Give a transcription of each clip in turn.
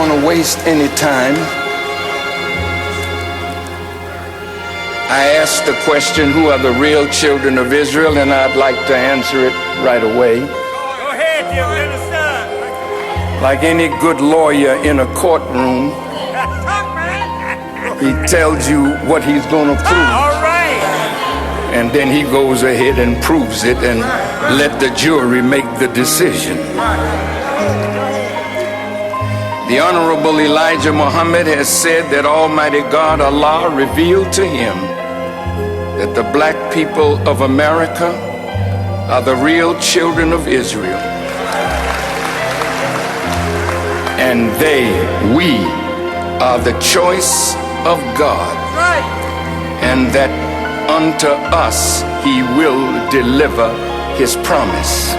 want to waste any time. I asked the question, who are the real children of Israel? And I'd like to answer it right away. Go ahead, dear minister. Like any good lawyer in a courtroom, he tells you what he's going to prove. All right. And then he goes ahead and proves it and let the jury make the decision. The Honorable Elijah Muhammad has said that Almighty God, Allah, revealed to him that the black people of America are the real children of Israel. And we are the choice of God. And that unto us he will deliver his promise.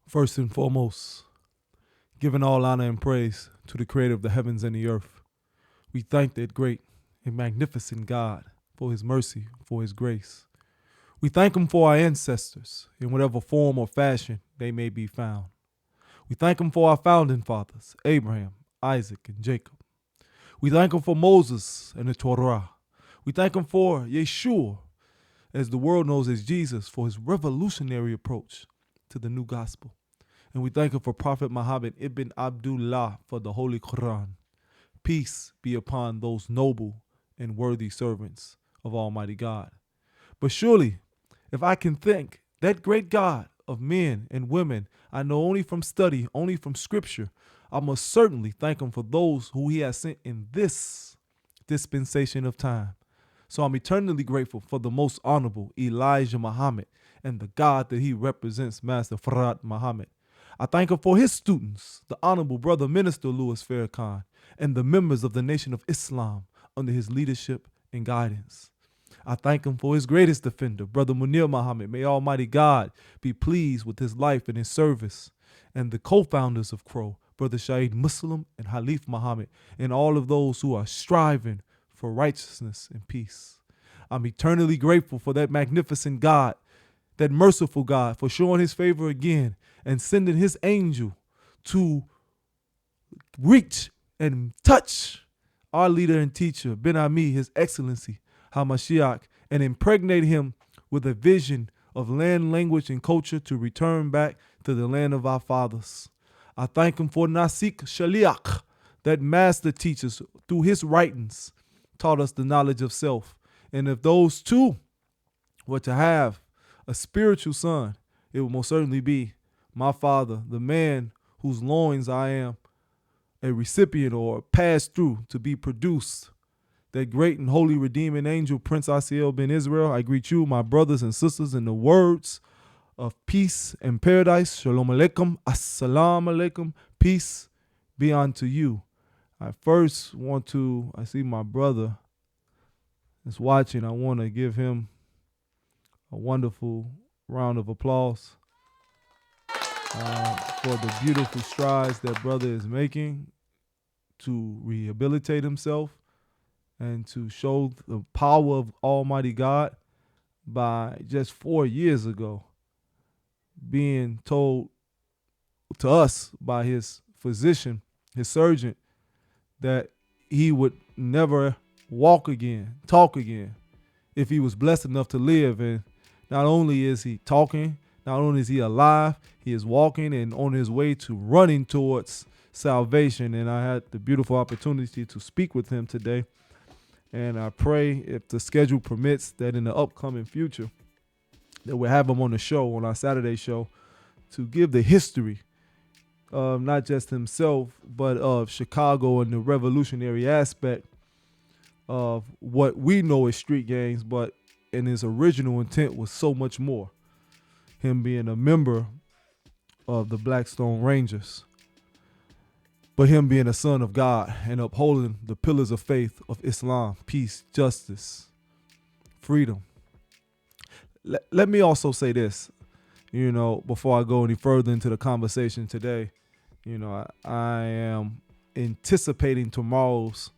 First and foremost, giving all honor and praise to the creator of the heavens and the earth. We thank that great and magnificent God for his mercy, for his grace. We thank him for our ancestors in whatever form or fashion they may be found. We thank him for our founding fathers, Abraham, Isaac, and Jacob. We thank him for Moses and the Torah. We thank him for Yeshua, as the world knows as Jesus, for his revolutionary approach to the new gospel. And we thank him for Prophet Muhammad ibn Abdullah for the Holy Quran. Peace be upon those noble and worthy servants of Almighty God. But surely, if I can thank that great God of men and women I know only from study, only from scripture, I must certainly thank him for those who he has sent in this dispensation of time. So I'm eternally grateful for the most honorable Elijah Muhammad and the God that he represents, Master Farad Muhammad. I thank him for his students, the Honorable Brother Minister Louis Farrakhan, and the members of the Nation of Islam under his leadership and guidance. I thank him for his greatest defender, Brother Munir Muhammad. May Almighty God be pleased with his life and his service, and the co-founders of CROW, Brother Shaheed Muslim and Halif Muhammad, and all of those who are striving for righteousness and peace. I'm eternally grateful for that magnificent God, that merciful God, for showing his favor again and sending his angel to reach and touch our leader and teacher, Ben Ami, his excellency, Hamashiach, and impregnate him with a vision of land, language, and culture to return back to the land of our fathers. I thank him for Nasik Shaliach, that master teachers through his writings taught us the knowledge of self. And if those two were to have a spiritual son, it would most certainly be my father, the man whose loins I am a recipient or passed through to be produced. That great and holy redeeming angel, Prince Asiel ben Israel, I greet you, my brothers and sisters, in the words of peace and paradise. Shalom alaikum, assalamu alaikum, peace be unto you. I first want to, I see my brother is watching. I want to give him a wonderful round of applause for the beautiful strides that brother is making to rehabilitate himself and to show the power of Almighty God by just 4 years ago being told to us by his physician, his surgeon, that he would never walk again, talk again, if he was blessed enough to live. And not only is he talking, not only is he alive, he is walking and on his way to running towards salvation. And I had the beautiful opportunity to speak with him today. And I pray, if the schedule permits, that in the upcoming future, that we'll have him on the show, on our Saturday show, to give the history of not just himself, but of Chicago and the revolutionary aspect of what we know as street gangs, but in his original intent was so much more. Him being a member of the Blackstone Rangers, but him being a son of God and upholding the pillars of faith of Islam, peace, justice, freedom. Let me also say this. before I go any further into the conversation today, I am anticipating tomorrow's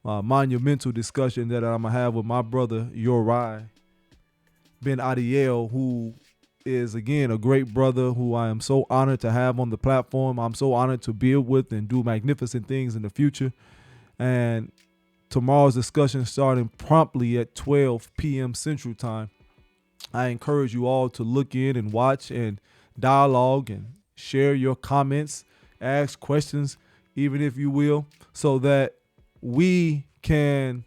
monumental discussion that I'm going to have with my brother, Yorai Ben Adiel, who is, again, a great brother who I am so honored to have on the platform. I'm so honored to build with and do magnificent things in the future. And tomorrow's discussion starting promptly at 12 p.m. Central Time. I encourage you all to look in and watch and dialogue and share your comments, ask questions, even if you will, so that we can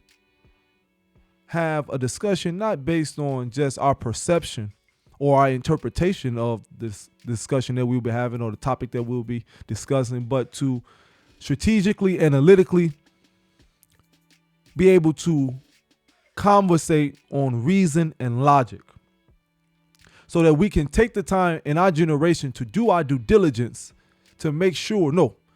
have a discussion not based on just our perception or our interpretation of this discussion that we'll be having or the topic that we'll be discussing, but to strategically, analytically be able to conversate on reason and logic so that we can take the time in our generation to do our due diligence to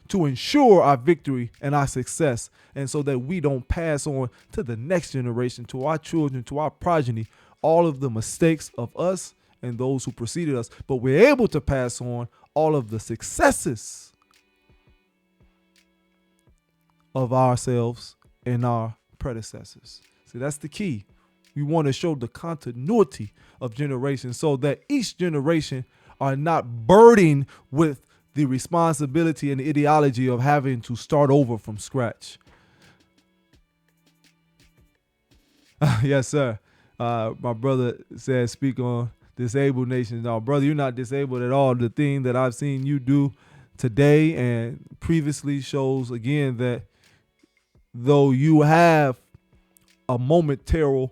to ensure our victory and our success, and so that we don't pass on to the next generation, to our children, to our progeny, all of the mistakes of us and those who preceded us, but we're able to pass on all of the successes of ourselves and our predecessors. See, that's the key. We want to show the continuity of generations so that each generation are not burdened with the responsibility and the ideology of having to start over from scratch. Yes, sir. My brother said, speak on disabled nations. No, brother, you're not disabled at all. The thing that I've seen you do today and previously shows, again, that though you have a momentary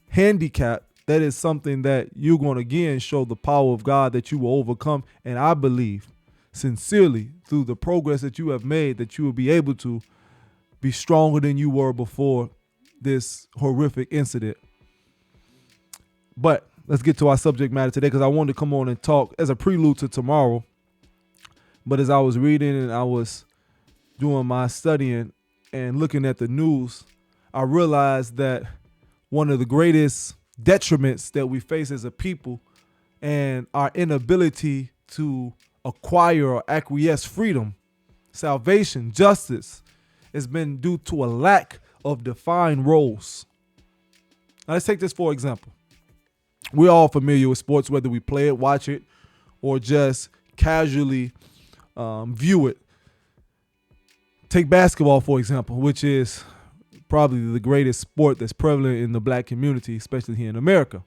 handicap, that is something that you're going to, again, show the power of God that you will overcome. And I believe sincerely through the progress that you have made that you will be able to be stronger than you were before this horrific incident. But let's get to our subject matter today, because I wanted to come on and talk as a prelude to tomorrow. But as I was reading and I was doing my studying and looking at the news, I realized that one of the greatest detriments that we face as a people and our inability to acquire or acquiesce freedom, salvation, justice, has been due to a lack of defined roles. Now, let's take this for example. We're all familiar with sports, whether we play it, watch it, or just casually view it. Take basketball, for example, which is probably the greatest sport that's prevalent in the black community, especially here in America.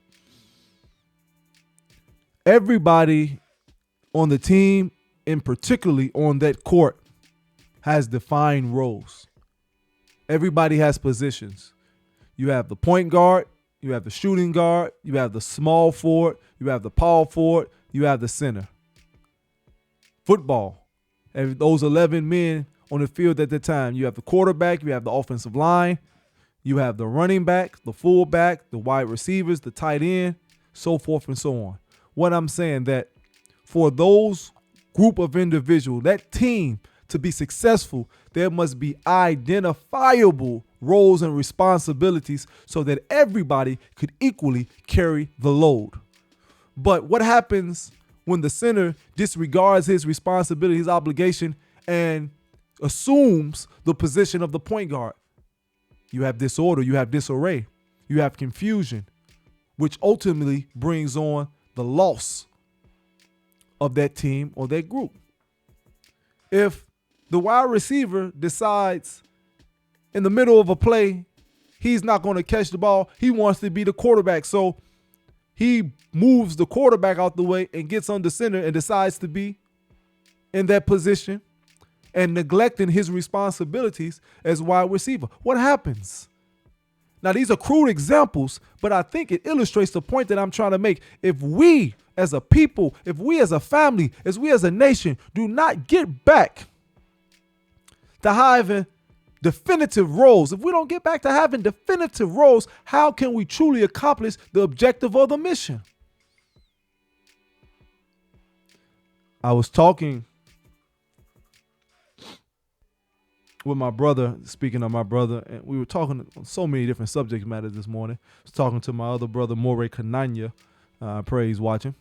Everybody on the team, and particularly on that court, has defined roles. Everybody has positions. You have the point guard, you have the shooting guard, you have the small forward, you have the power forward, you have the center. Football, those 11 men on the field at the time. You have the quarterback, you have the offensive line, you have the running back, the fullback, the wide receivers, the tight end, so forth and so on. What I'm saying that for those group of individuals, that team, to be successful, there must be identifiable roles and responsibilities so that everybody could equally carry the load. But what happens when the center disregards his responsibility, his obligation, and assumes the position of the point guard? You have disorder, you have disarray, you have confusion, which ultimately brings on the loss of that team or that group. If the wide receiver decides in the middle of a play, he's not going to catch the ball, he wants to be the quarterback, so he moves the quarterback out the way and gets under center and decides to be in that position and neglecting his responsibilities as wide receiver. What happens? Now, these are crude examples, but I think it illustrates the point that I'm trying to make. If we as a people, if we as a family, as we as a nation do not get back to having definitive roles, if we don't get back to having definitive roles, how can we truly accomplish the objective of the mission? I was talking with my brother, speaking of my brother, and we were talking on so many different subject matters this morning. I was talking to my other brother, More Kananya. I pray he's watching.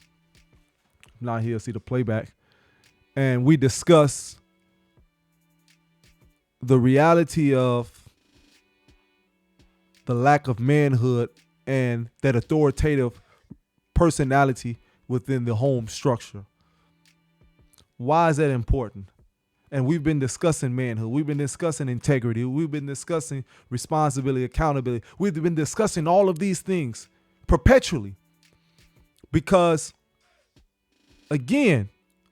not here, see the playback. And we discuss the reality of the lack of manhood and that authoritative personality within the home structure. Why is that important? And we've been discussing manhood. We've been discussing integrity. We've been discussing responsibility, accountability. We've been discussing all of these things perpetually. Because, again,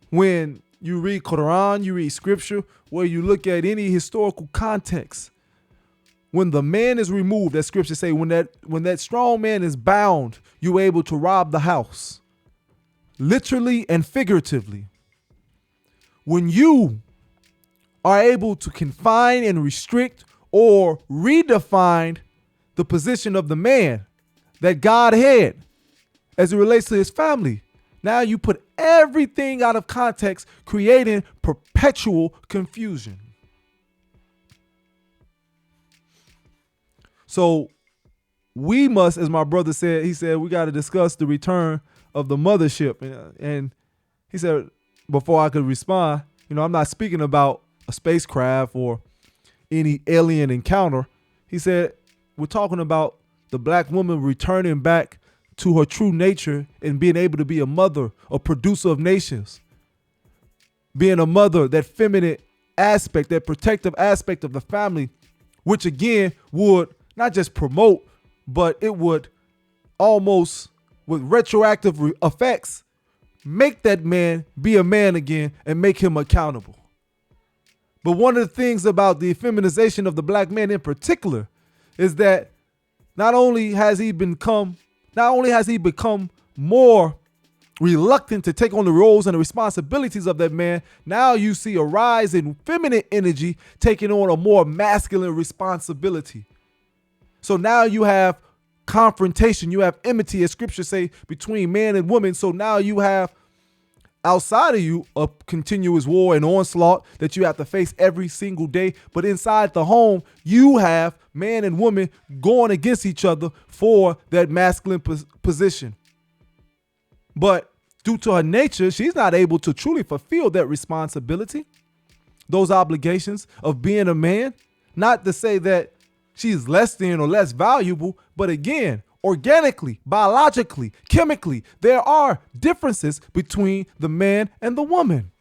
when you read Quran, you read scripture, where you look at any historical context, when the man is removed, that scripture say, when that strong man is bound, you're able to rob the house. Literally and figuratively. When you are able to confine and restrict or redefine the position of the man that God had as it relates to his family, now you put everything out of context, creating perpetual confusion. So we must, as my brother said, he said, we got to discuss the return of the mothership. And he said, before I could respond, I'm not speaking about a spacecraft or any alien encounter. He said, we're talking about the black woman returning back to her true nature and being able to be a mother, a producer of nations. Being a mother, that feminine aspect, that protective aspect of the family, which again would not just promote, but it would almost, with retroactive effects, make that man be a man again and make him accountable. But one of the things about the feminization of the black man in particular is that not only has he become more reluctant to take on the roles and the responsibilities of that man, now you see a rise in feminine energy taking on a more masculine responsibility. So now you have confrontation, you have enmity, as scripture say, between man and woman. So now you have outside of you a continuous war and onslaught that you have to face every single day. But inside the home, you have man and woman going against each other for that masculine position. But due to her nature, she's not able to truly fulfill that responsibility, those obligations of being a man. Not to say that she's less than or less valuable, but again, organically, biologically, chemically, there are differences between the man and the woman.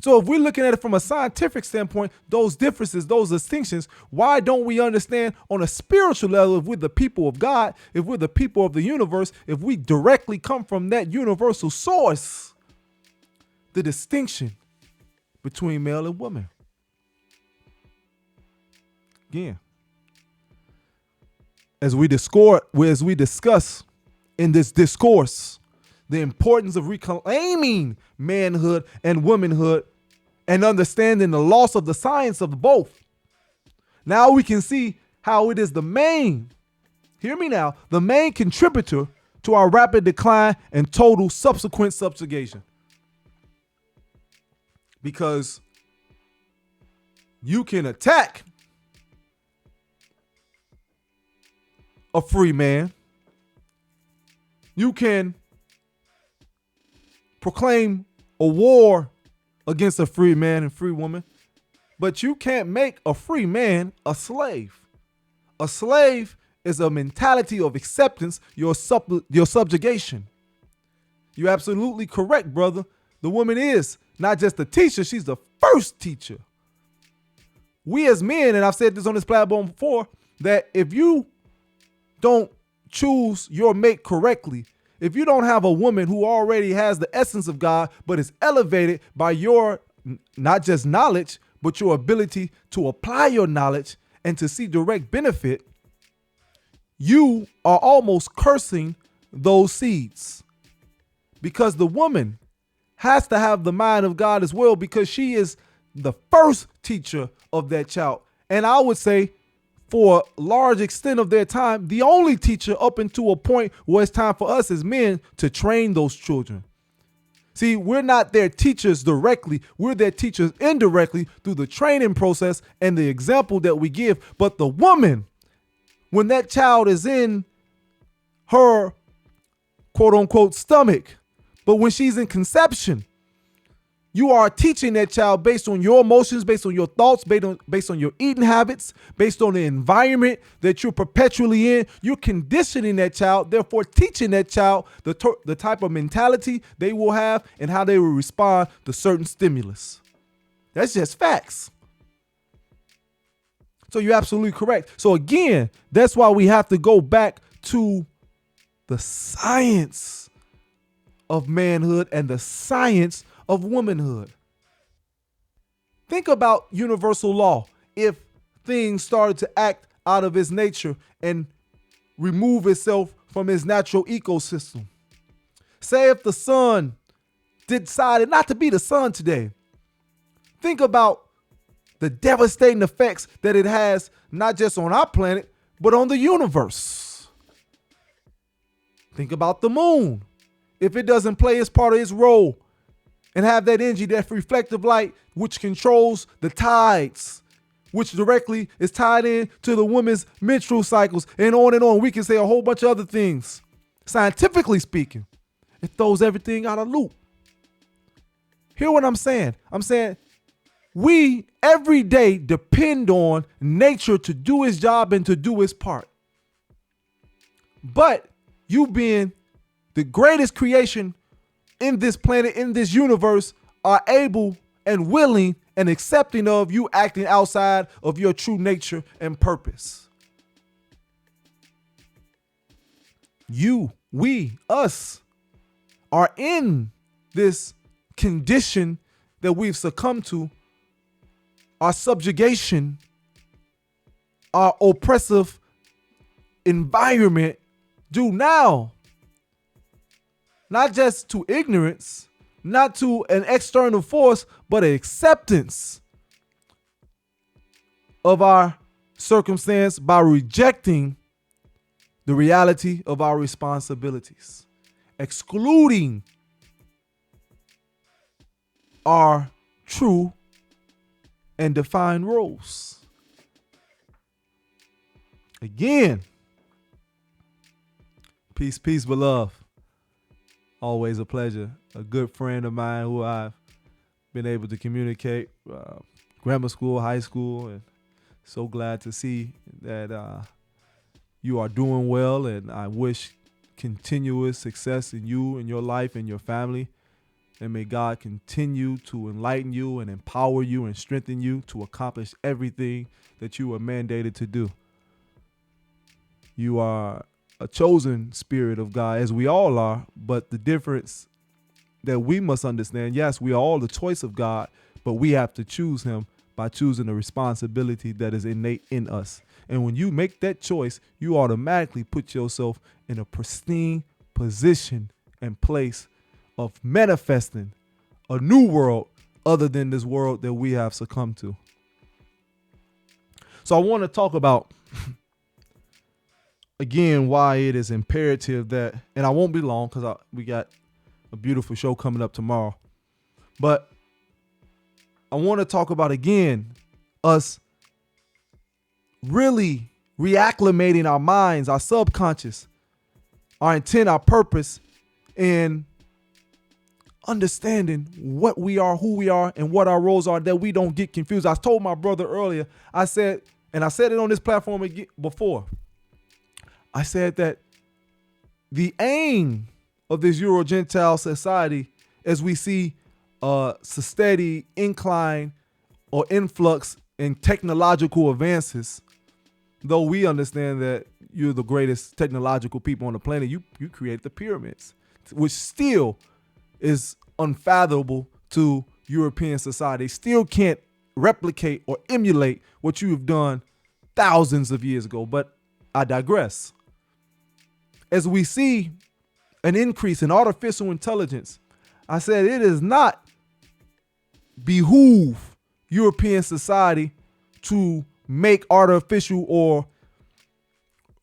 So if we're looking at it from a scientific standpoint, those differences, those distinctions, why don't we understand on a spiritual level, if we're the people of God, if we're the people of the universe, if we directly come from that universal source, the distinction between male and woman? Again, as we discuss in this discourse the importance of reclaiming manhood and womanhood and understanding the loss of the science of both, now we can see how it is the main contributor to our rapid decline and total subsequent subjugation. Because you can attack a free man. You can proclaim a war against a free man and free woman, but you can't make a free man a slave. A slave is a mentality of acceptance, your subjugation. You're absolutely correct, brother. The woman is not just a teacher, she's the first teacher. We as men, and I've said this on this platform before, that if you don't choose your mate correctly, if you don't have a woman who already has the essence of God, but is elevated by your not just knowledge, but your ability to apply your knowledge and to see direct benefit, you are almost cursing those seeds. Because the woman has to have the mind of God as well, because she is the first teacher of that child. And I would say, for a large extent of their time, the only teacher up into a point where it's time for us as men to train those children. See, we're not their teachers directly. We're their teachers indirectly through the training process and the example that we give. But the woman, when that child is in her quote unquote stomach, But when she's in conception, you are teaching that child based on your emotions, based on your thoughts, based on your eating habits, based on the environment that you're perpetually in. You're conditioning that child, therefore teaching that child the type of mentality they will have and how they will respond to certain stimulus. That's just facts. So you're absolutely correct. So again, that's why we have to go back to the science of manhood and the science of womanhood. Think about universal law. If things started to act out of its nature and remove itself from its natural ecosystem. Say if the sun decided not to be the sun today. Think about the devastating effects that it has, not just on our planet, but on the universe. Think about the moon. If it doesn't play its part of its role and have that energy, that reflective light, which controls the tides, which directly is tied in to the woman's menstrual cycles, and on and on. We can say a whole bunch of other things. Scientifically speaking, it throws everything out of loop. Hear what I'm saying? I'm saying we every day depend on nature to do its job and to do its part. But you being the greatest creation in this planet, in this universe, are able and willing and accepting of you acting outside of your true nature and purpose. You, we, us are in this condition that we've succumbed to, our subjugation, our oppressive environment due now, not just to ignorance, not to an external force, but an acceptance of our circumstance by rejecting the reality of our responsibilities, excluding our true and defined roles. Again, peace, beloved. Always a pleasure. A good friend of mine who I've been able to communicate, grammar school, high school, and so glad to see that you are doing well, and I wish continuous success in you and your life and your family. And may God continue to enlighten you and empower you and strengthen you to accomplish everything that you are mandated to do. You are a chosen spirit of God, as we all are, but the difference that we must understand, yes, we are all the choice of God, but we have to choose him by choosing the responsibility that is innate in us. And when you make that choice, you automatically put yourself in a pristine position and place of manifesting a new world other than this world that we have succumbed to. So I want to talk about, again, why it is imperative that, and I won't be long because we got a beautiful show coming up tomorrow, but I want to talk about, again, us really reacclimating our minds, our subconscious, our intent, our purpose, and understanding what we are, who we are, and what our roles are, that we don't get confused. I told my brother earlier, I said it on this platform again before, I said that the aim of this Euro-Gentile society, as we see a steady incline or influx in technological advances, though we understand that you're the greatest technological people on the planet, you created the pyramids, which still is unfathomable to European society. Still can't replicate or emulate what you have done thousands of years ago. But I digress. As we see an increase in artificial intelligence, I said it does not behoove European society to make artificial or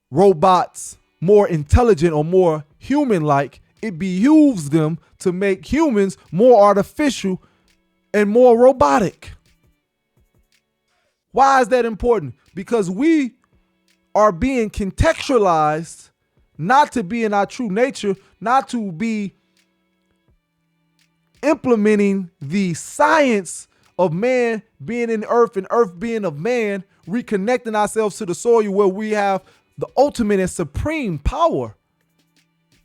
robots more intelligent or more human-like. It behooves them to make humans more artificial and more robotic. Why is that important? Because we are being contextualized not to be in our true nature, not to be implementing the science of man being in earth and earth being of man, reconnecting ourselves to the soil where we have the ultimate and supreme power.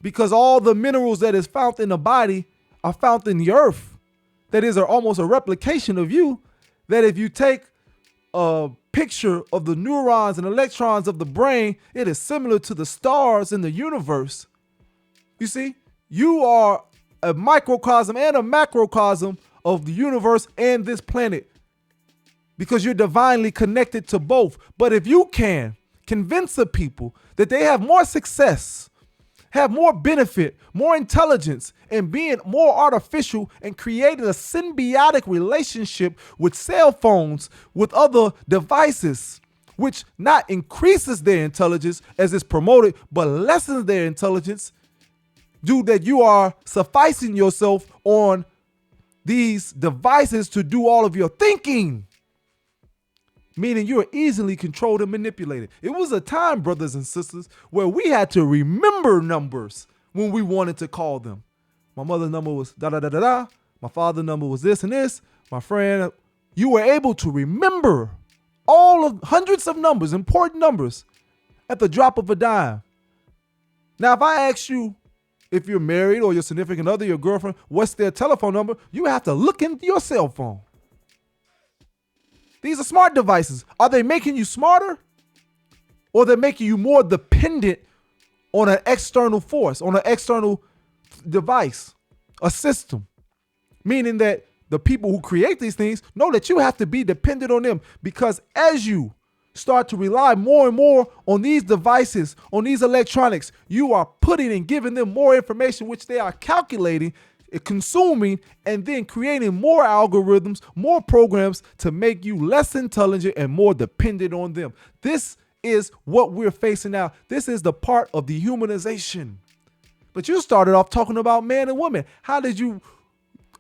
Because all the minerals that is found in the body are found in the earth. That is almost a replication of you. That if you take a picture of the neurons and electrons of the brain, it is similar to the stars in the universe. You see, you are a microcosm and a macrocosm of the universe and this planet, because you're divinely connected to both. But if you can convince the people that they have more success, have more benefit, more intelligence, and being more artificial and creating a symbiotic relationship with cell phones, with other devices, which not increases their intelligence as is promoted, but lessens their intelligence, due that you are sufficing yourself on these devices to do all of your thinking, meaning you are easily controlled and manipulated. It was a time, brothers and sisters, where we had to remember numbers when we wanted to call them. My mother's number was da-da-da-da-da. My father's number was this and this. My friend, you were able to remember all of hundreds of numbers, important numbers, at the drop of a dime. Now, if I ask you, if you're married or your significant other, your girlfriend, what's their telephone number, you have to look into your cell phone. These are smart devices. Are they making you smarter? Or they're making you more dependent on an external force, on an external device, a system? Meaning that the people who create these things know that you have to be dependent on them, because as you start to rely more and more on these devices, on these electronics, you are putting and giving them more information, which they are calculating, consuming, and then creating more algorithms, more programs to make you less intelligent and more dependent on them. This is what we're facing now. This is the part of dehumanization. But you started off talking about man and woman. How did you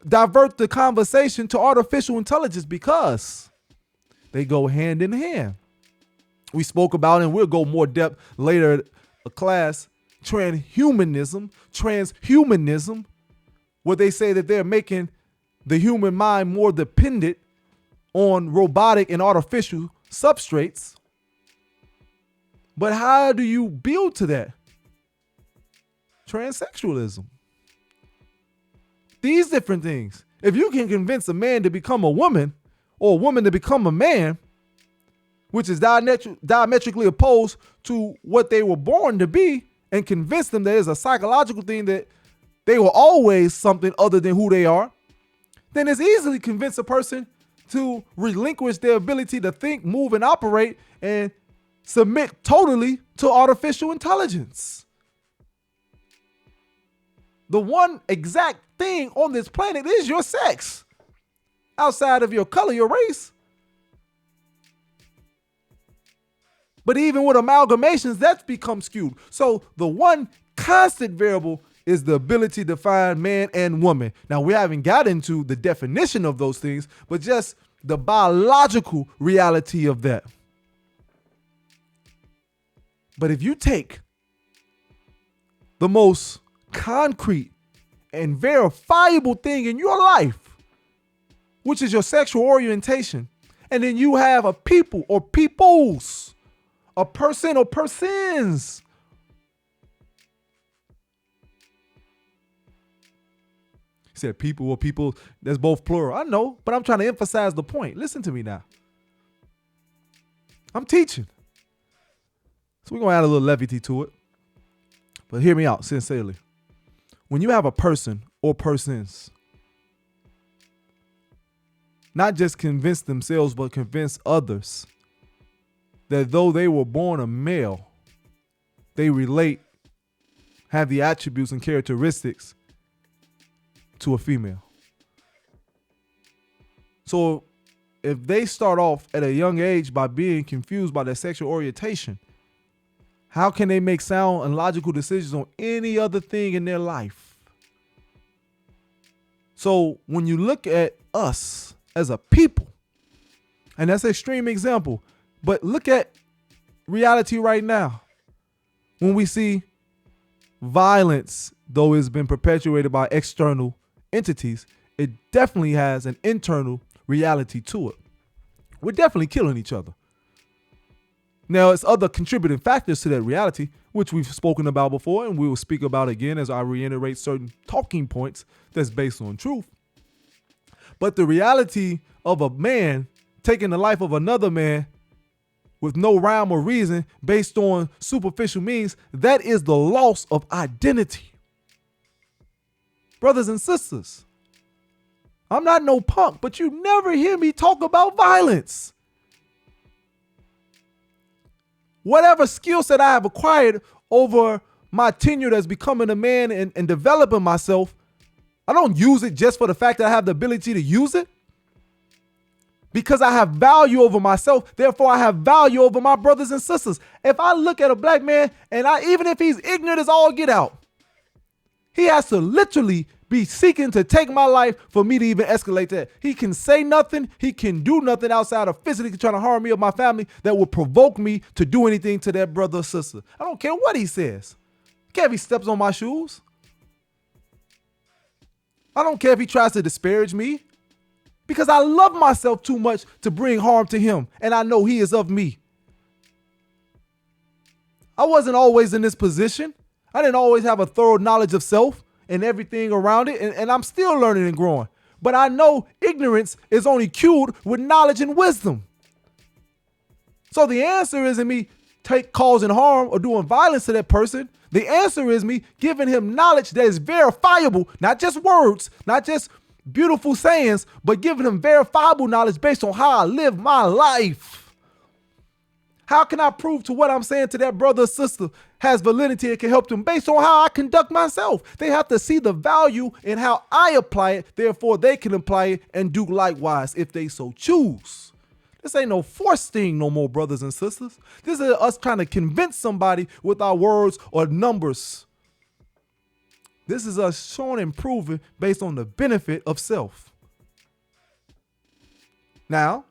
divert the conversation to artificial intelligence? Because they go hand in hand. We spoke about, and we'll go more depth later in a class, transhumanism, where they say that they're making the human mind more dependent on robotic and artificial substrates. But how do you build to that? Transsexualism. These different things. If you can convince a man to become a woman or a woman to become a man, which is diametrically opposed to what they were born to be, and convince them that it's a psychological thing, that they were always something other than who they are, then it's easily convince a person to relinquish their ability to think, move, and operate, and submit totally to artificial intelligence. The one exact thing on this planet is your sex, outside of your color, your race. But even with amalgamations, that's become skewed. So the one constant variable is the ability to find man and woman. Now, we haven't got into the definition of those things, but just the biological reality of that. But if you take the most concrete and verifiable thing in your life, which is your sexual orientation, and then you have a people or peoples, a person or persons, he said people or people, that's both plural. I know, but I'm trying to emphasize the point. Listen to me now. I'm teaching. So we're going to add a little levity to it. But hear me out sincerely. When you have a person or persons, not just convince themselves, but convince others that though they were born a male, they relate, have the attributes and characteristics to a female. So if they start off at a young age by being confused by their sexual orientation, how can they make sound and logical decisions on any other thing in their life? So when you look at us as a people, and that's an extreme example, but look at reality right now. When we see violence, though it's been perpetuated by external entities, it definitely has an internal reality to it. We're definitely killing each other. Now, it's other contributing factors to that reality, which we've spoken about before, and we will speak about again as I reiterate certain talking points that's based on truth. But the reality of a man taking the life of another man with no rhyme or reason based on superficial means, that is the loss of identity. Brothers and sisters, I'm not no punk, but you never hear me talk about violence. Whatever skill set I have acquired over my tenure as becoming a man and developing myself, I don't use it just for the fact that I have the ability to use it. Because I have value over myself, therefore I have value over my brothers and sisters. If I look at a black man and even if he's ignorant as all get out, he has to literally be seeking to take my life for me to even escalate that. He can say nothing. He can do nothing outside of physically trying to harm me or my family that will provoke me to do anything to that brother or sister. I don't care what he says. I don't care if he steps on my shoes. I don't care if he tries to disparage me, because I love myself too much to bring harm to him, and I know he is of me. I wasn't always in this position. I didn't always have a thorough knowledge of self and everything around it, and I'm still learning and growing. But I know ignorance is only cured with knowledge and wisdom. So the answer isn't me causing harm or doing violence to that person. The answer is me giving him knowledge that is verifiable, not just words, not just beautiful sayings, but giving him verifiable knowledge based on how I live my life. How can I prove to what I'm saying to that brother or sister has validity and can help them based on how I conduct myself? They have to see the value in how I apply it, therefore they can apply it and do likewise if they so choose. This ain't no forced thing no more, brothers and sisters. This is us trying to convince somebody with our words or numbers. This is us showing and proving based on the benefit of self. Now,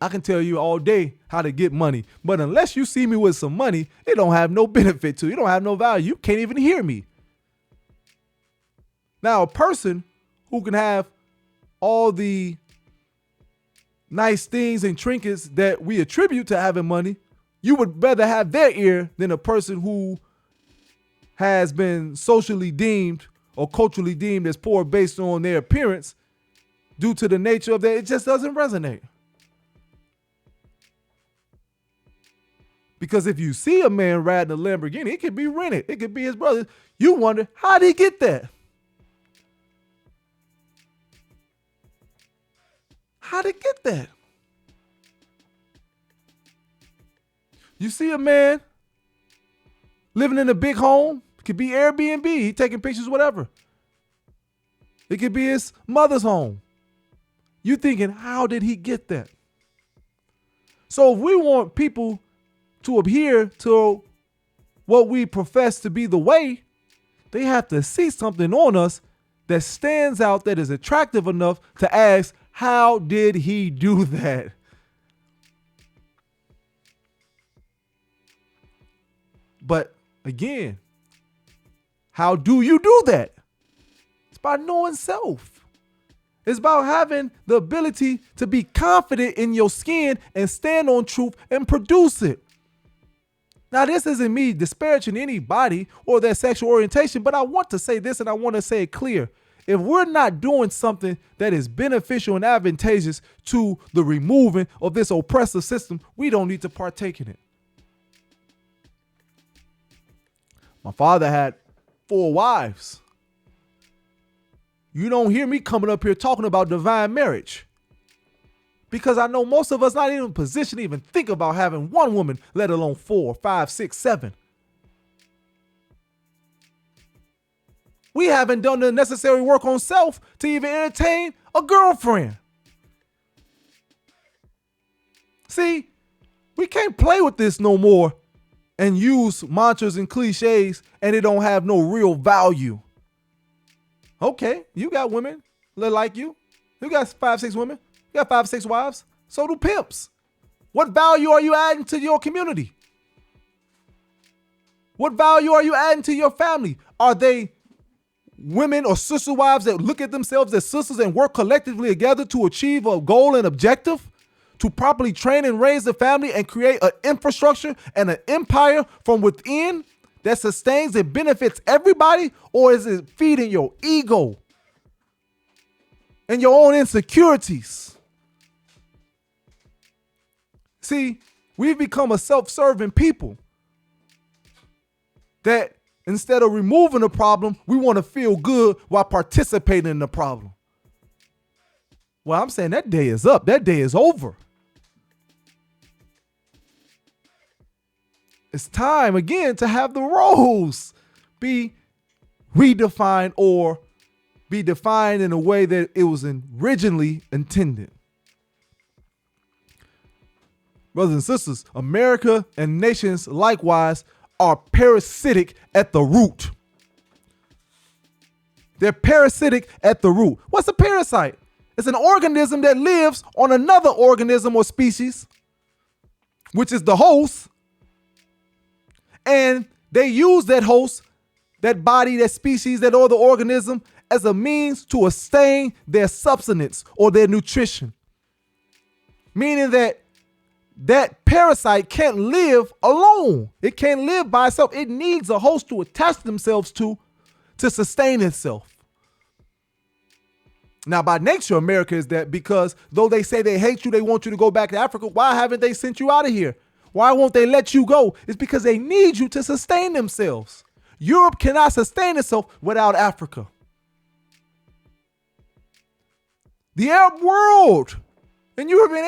I can tell you all day how to get money, but unless you see me with some money, it don't have no benefit to you. It don't have no value. You can't even hear me. Now, a person who can have all the nice things and trinkets that we attribute to having money, you would rather have their ear than a person who has been socially deemed or culturally deemed as poor based on their appearance due to the nature of that. It just doesn't resonate. Because if you see a man riding a Lamborghini, it could be rented. It could be his brother. You wonder, how did he get that? How did he get that? You see a man living in a big home. It could be Airbnb. He taking pictures, whatever. It could be his mother's home. You thinking, how did he get that? So if we want people to adhere to what we profess to be the way, they have to see something on us that stands out, that is attractive enough to ask, how did he do that? But again, how do you do that? It's by knowing self. It's about having the ability to be confident in your skin and stand on truth and produce it. Now, this isn't me disparaging anybody or their sexual orientation, but I want to say this and I want to say it clear. If we're not doing something that is beneficial and advantageous to the removing of this oppressive system, we don't need to partake in it. My father had 4 wives. You don't hear me coming up here talking about divine marriage, because I know most of us not even in a position to even think about having one woman, let alone 4, 5, 6, 7. We haven't done the necessary work on self to even entertain a girlfriend. See, we can't play with this no more and use mantras and cliches and it don't have no real value. Okay, you got women that like you. You got 5, 6 women. You got 5, 6 wives. So do pimps. What value are you adding to your community? What value are you adding to your family? Are they women or sister wives that look at themselves as sisters and work collectively together to achieve a goal and objective, to properly train and raise the family and create an infrastructure and an empire from within that sustains and benefits everybody? Or is it feeding your ego and your own insecurities? See, we've become a self-serving people that instead of removing the problem, we want to feel good while participating in the problem. Well, I'm saying that day is up. That day is over. It's time again to have the roles be redefined or be defined in a way that it was originally intended. Brothers and sisters, America and nations likewise are parasitic at the root. They're parasitic at the root. What's a parasite? It's an organism that lives on another organism or species, which is the host. And they use that host, that body, that species, that other organism as a means to sustain their subsistence or their nutrition. Meaning that parasite can't live alone. It can't live by itself. It needs a host to attach themselves to sustain itself. Now, by nature, America is that, because though they say they hate you, they want you to go back to Africa, why haven't they sent you out of here? Why won't they let you go? It's because they need you to sustain themselves. Europe cannot sustain itself without Africa. The Arab world and European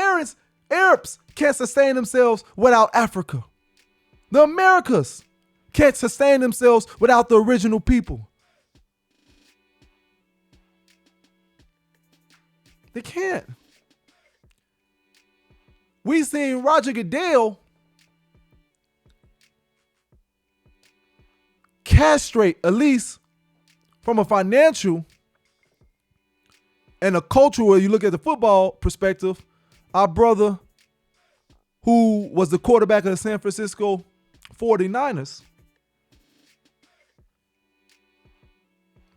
Arabs can't sustain themselves without Africa. The Americas can't sustain themselves without the original people. They can't. We seen Roger Goodell castrate, at least from a financial and a cultural, where you look at the football perspective, our brother who was the quarterback of the San Francisco 49ers.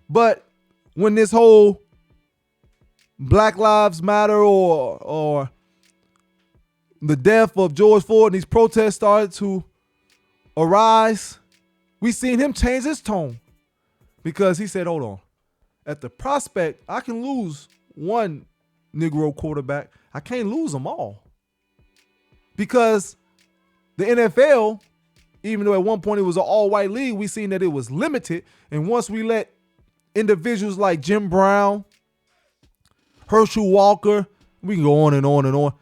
But when this whole Black Lives Matter or the death of George Floyd and these protests started to arise, we seen him change his tone, because he said, hold on, at the prospect, I can lose one Negro quarterback. I can't lose them all. Because the NFL, even though at one point it was an all-white league, we seen that it was limited. And once we let individuals like Jim Brown, Herschel Walker, we can go on and on and on.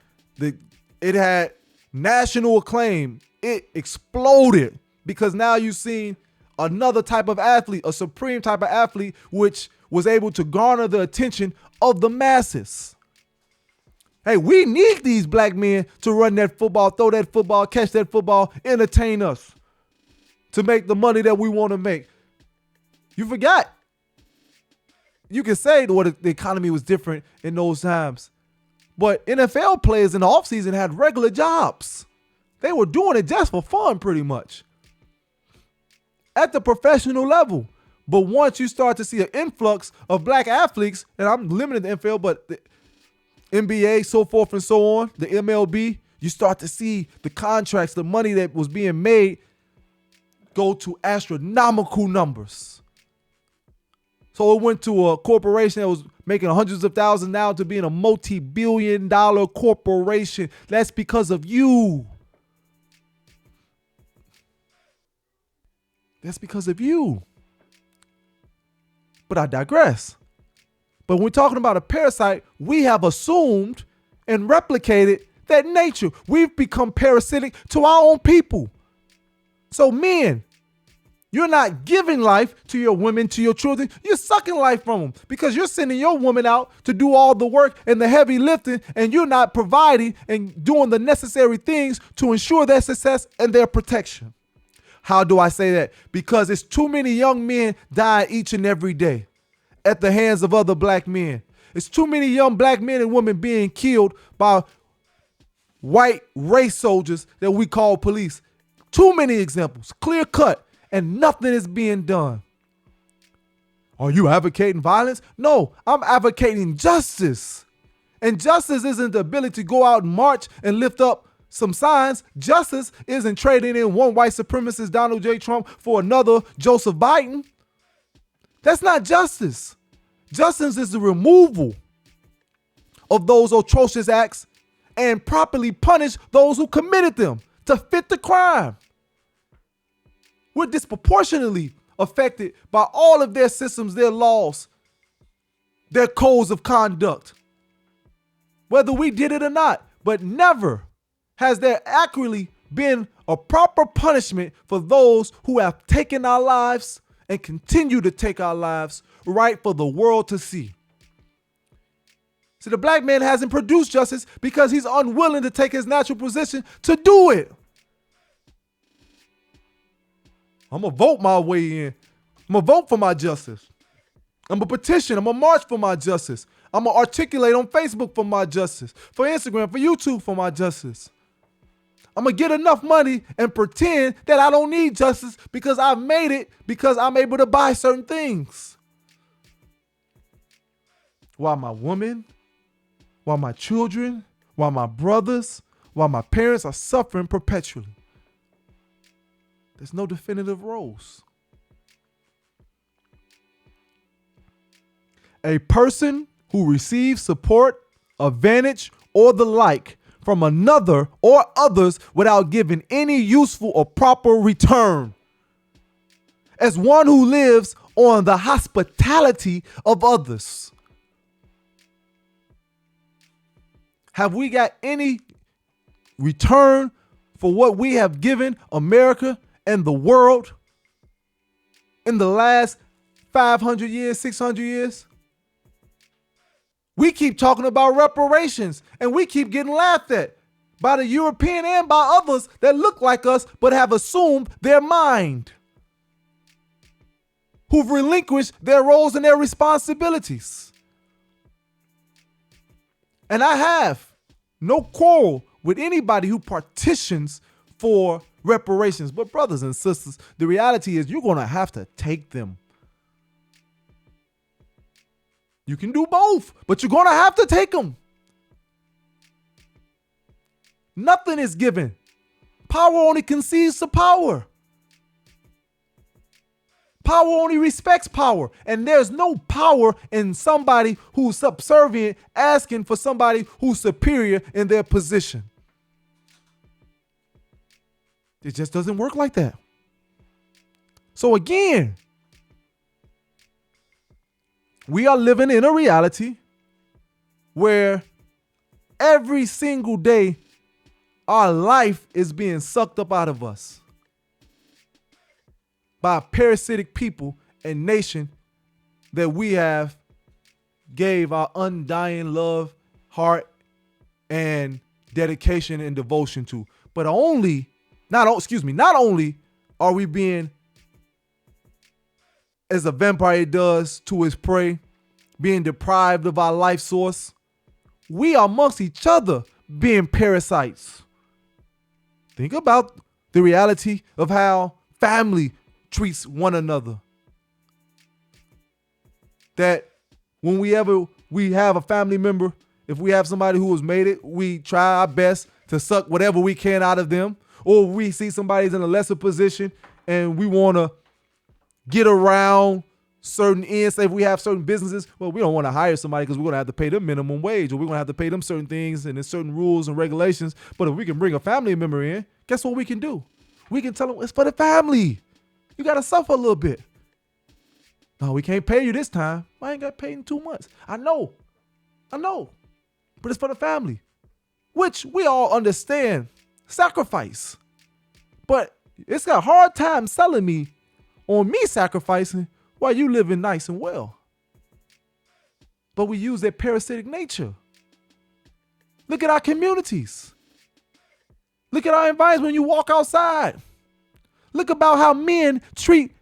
It had national acclaim. It exploded because now you've seen another type of athlete, a supreme type of athlete, which was able to garner the attention of the masses. Hey, we need these black men to run that football, throw that football, catch that football, entertain us to make the money that we want to make. You forgot. You can say what the economy was different in those times, but NFL players in the offseason had regular jobs. They were doing it just for fun, pretty much, at the professional level. But once you start to see an influx of black athletes, and I'm limited the NFL, but the NBA, so forth and so on, the MLB, you start to see the contracts, the money that was being made go to astronomical numbers. So it went to a corporation that was making hundreds of thousands now to being a multi-billion-dollar corporation. That's because of you. That's because of you. But I digress. But when we're talking about a parasite, we have assumed and replicated that nature. We've become parasitic to our own people. So men, you're not giving life to your women, to your children. You're sucking life from them because you're sending your woman out to do all the work and the heavy lifting, and you're not providing and doing the necessary things to ensure their success and their protection. How do I say that? Because it's too many young men die each and every day at the hands of other black men. It's too many young black men and women being killed by white race soldiers that we call police. Too many examples, clear cut, and nothing is being done. Are you advocating violence? No, I'm advocating justice. And justice isn't the ability to go out and march and lift up some signs. Justice isn't trading in one white supremacist Donald J. Trump for another Joseph Biden. That's not justice. Justice is the removal of those atrocious acts and properly punish those who committed them to fit the crime. We're disproportionately affected by all of their systems, their laws, their codes of conduct, whether we did it or not. But never has there accurately been a proper punishment for those who have taken our lives and continue to take our lives right for the world to see. See, the black man hasn't produced justice because he's unwilling to take his natural position to do it. I'm going to vote my way in. I'm going to vote for my justice. I'm going to petition. I'm going to march for my justice. I'm going to articulate on Facebook for my justice, for Instagram, for YouTube for my justice. I'm going to get enough money and pretend that I don't need justice because I've made it because I'm able to buy certain things. While my woman, while my children, while my brothers, while my parents are suffering perpetually. There's no definitive roles. A person who receives support, advantage, or the like from another or others without giving any useful or proper return. As one who lives on the hospitality of others. Have we got any return for what we have given America and the world in the last 500 years, 600 years? We keep talking about reparations and we keep getting laughed at by the European and by others that look like us but have assumed their mind, who've relinquished their roles and their responsibilities. And I have no quarrel with anybody who petitions for reparations. But brothers and sisters, the reality is you're going to have to take them. You can do both, but you're going to have to take them. Nothing is given. Power only concedes to power. Power only respects power. And there's no power in somebody who's subservient asking for somebody who's superior in their position. It just doesn't work like that. So again, we are living in a reality where every single day our life is being sucked up out of us by parasitic people and nation that we have gave our undying love, heart, and dedication and devotion to. But not only are we being, as a vampire does to his prey, being deprived of our life source, we are amongst each other being parasites. Think about the reality of how family treats one another. That when we have a family member, if we have somebody who has made it, we try our best to suck whatever we can out of them. Or we see somebody's in a lesser position and we want to get around certain ends. Say if we have certain businesses, well, we don't want to hire somebody because we're going to have to pay them minimum wage, or we're going to have to pay them certain things and there's certain rules and regulations. But if we can bring a family member in, guess what we can do? We can tell them it's for the family. You got to suffer a little bit. No, we can't pay you this time. I ain't got paid in 2 months. I know. But it's for the family, which we all understand. Sacrifice. But it's got a hard time selling me on me sacrificing while you living nice and well. But we use that parasitic nature. Look at our communities. Look at our environments when you walk outside. Look about how men treat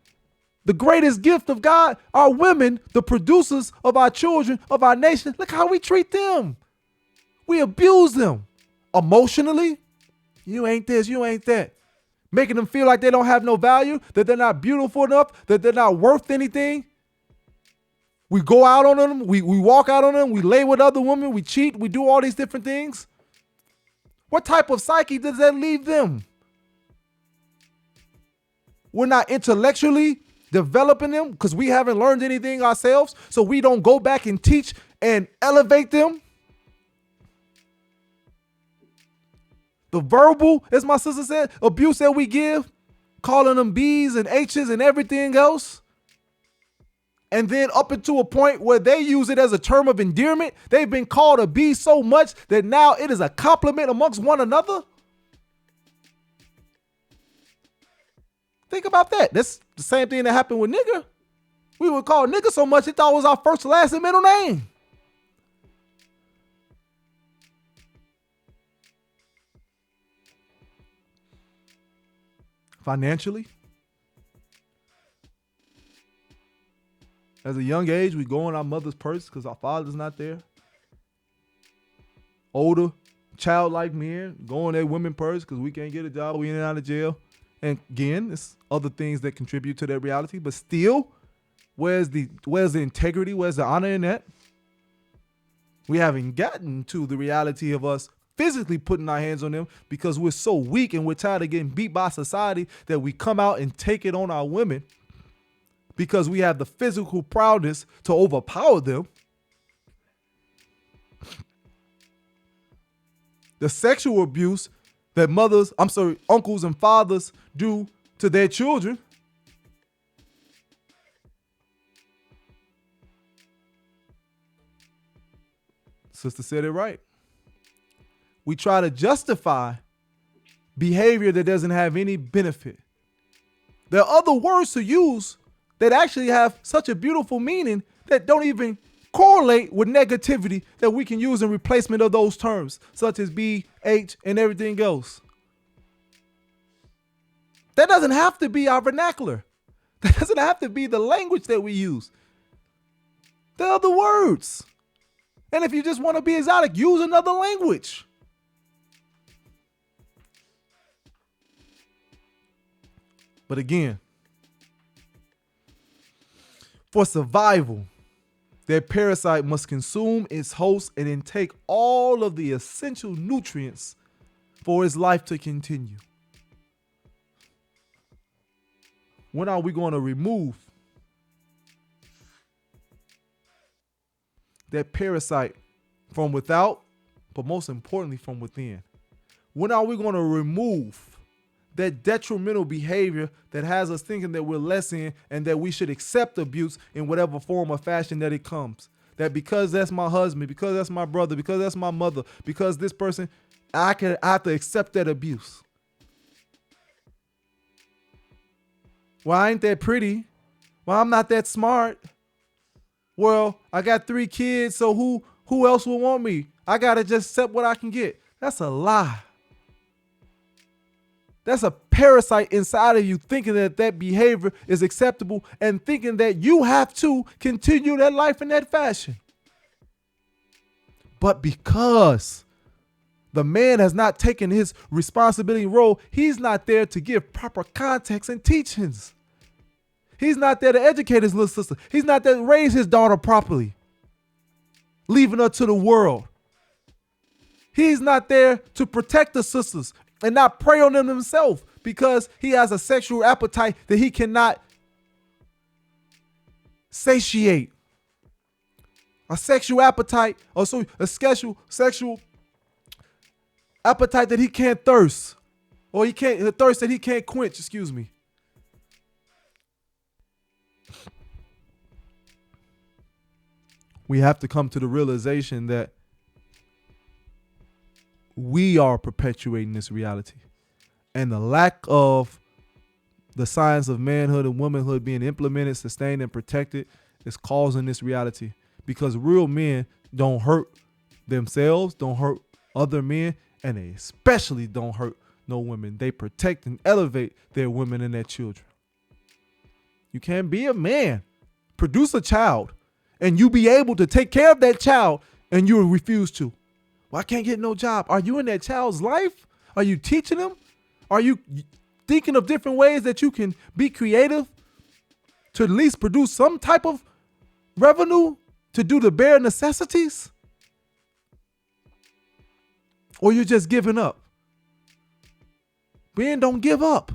the greatest gift of God, our women, the producers of our children, of our nation. Look how we treat them. We abuse them emotionally. You ain't this, you ain't that. Making them feel like they don't have no value, that they're not beautiful enough, that they're not worth anything. We go out on them. We walk out on them. We lay with other women. We cheat. We do all these different things. What type of psyche does that leave them? We're not intellectually developing them because we haven't learned anything ourselves. So we don't go back and teach and elevate them. The verbal, as my sister said, abuse that we give, calling them B's and H's and everything else. And then up into a point where they use it as a term of endearment. They've been called a B so much that now it is a compliment amongst one another. Think about that. That's the same thing that happened with nigger. We were called nigger so much, they thought it was our first, last, and middle name. Financially, as a young age, we go in our mother's purse because our father's not there. Older, childlike men go in their women's purse because we can't get a job, we in and out of jail. And again, it's other things that contribute to that reality. But still, where's the integrity? Where's the honor in that? We haven't gotten to the reality of us physically putting our hands on them because we're so weak and we're tired of getting beat by society that we come out and take it on our women because we have the physical prowess to overpower them. The sexual abuse that uncles and fathers do to their children. Sister said it right. We try to justify behavior that doesn't have any benefit. There are other words to use that actually have such a beautiful meaning that don't even correlate with negativity that we can use in replacement of those terms, such as B, H, and everything else. That doesn't have to be our vernacular. That doesn't have to be the language that we use. There are other words. And if you just want to be exotic, use another language. But again, for survival, that parasite must consume its host and intake all of the essential nutrients for its life to continue. When are we going to remove that parasite from without, but most importantly from within? When are we going to remove that detrimental behavior that has us thinking that we're less than and that we should accept abuse in whatever form or fashion that it comes? That because that's my husband, because that's my brother, because that's my mother, because this person, I have to accept that abuse. Well, I ain't that pretty. Well, I'm not that smart. Well, I got 3 kids, so who else will want me? I gotta just accept what I can get. That's a lie. That's a parasite inside of you thinking that that behavior is acceptable and thinking that you have to continue that life in that fashion. But because the man has not taken his responsibility role, he's not there to give proper context and teachings. He's not there to educate his little sister. He's not there to raise his daughter properly, leaving her to the world. He's not there to protect the sisters and not prey on them himself because he has a sexual appetite that he cannot satiate. A sexual appetite, or so a sexual appetite that he can't thirst, or he can't a thirst that he can't quench. Excuse me. We have to come to the realization that we are perpetuating this reality, and the lack of the signs of manhood and womanhood being implemented, sustained, and protected is causing this reality. Because real men don't hurt themselves, don't hurt other men, and they especially don't hurt no women. They protect and elevate their women and their children. You can't be a man, produce a child, and you be able to take care of that child, and you refuse to. Well, I can't get no job. Are you in that child's life? Are you teaching them? Are you thinking of different ways that you can be creative to at least produce some type of revenue to do the bare necessities? Or you're just giving up? Men don't give up.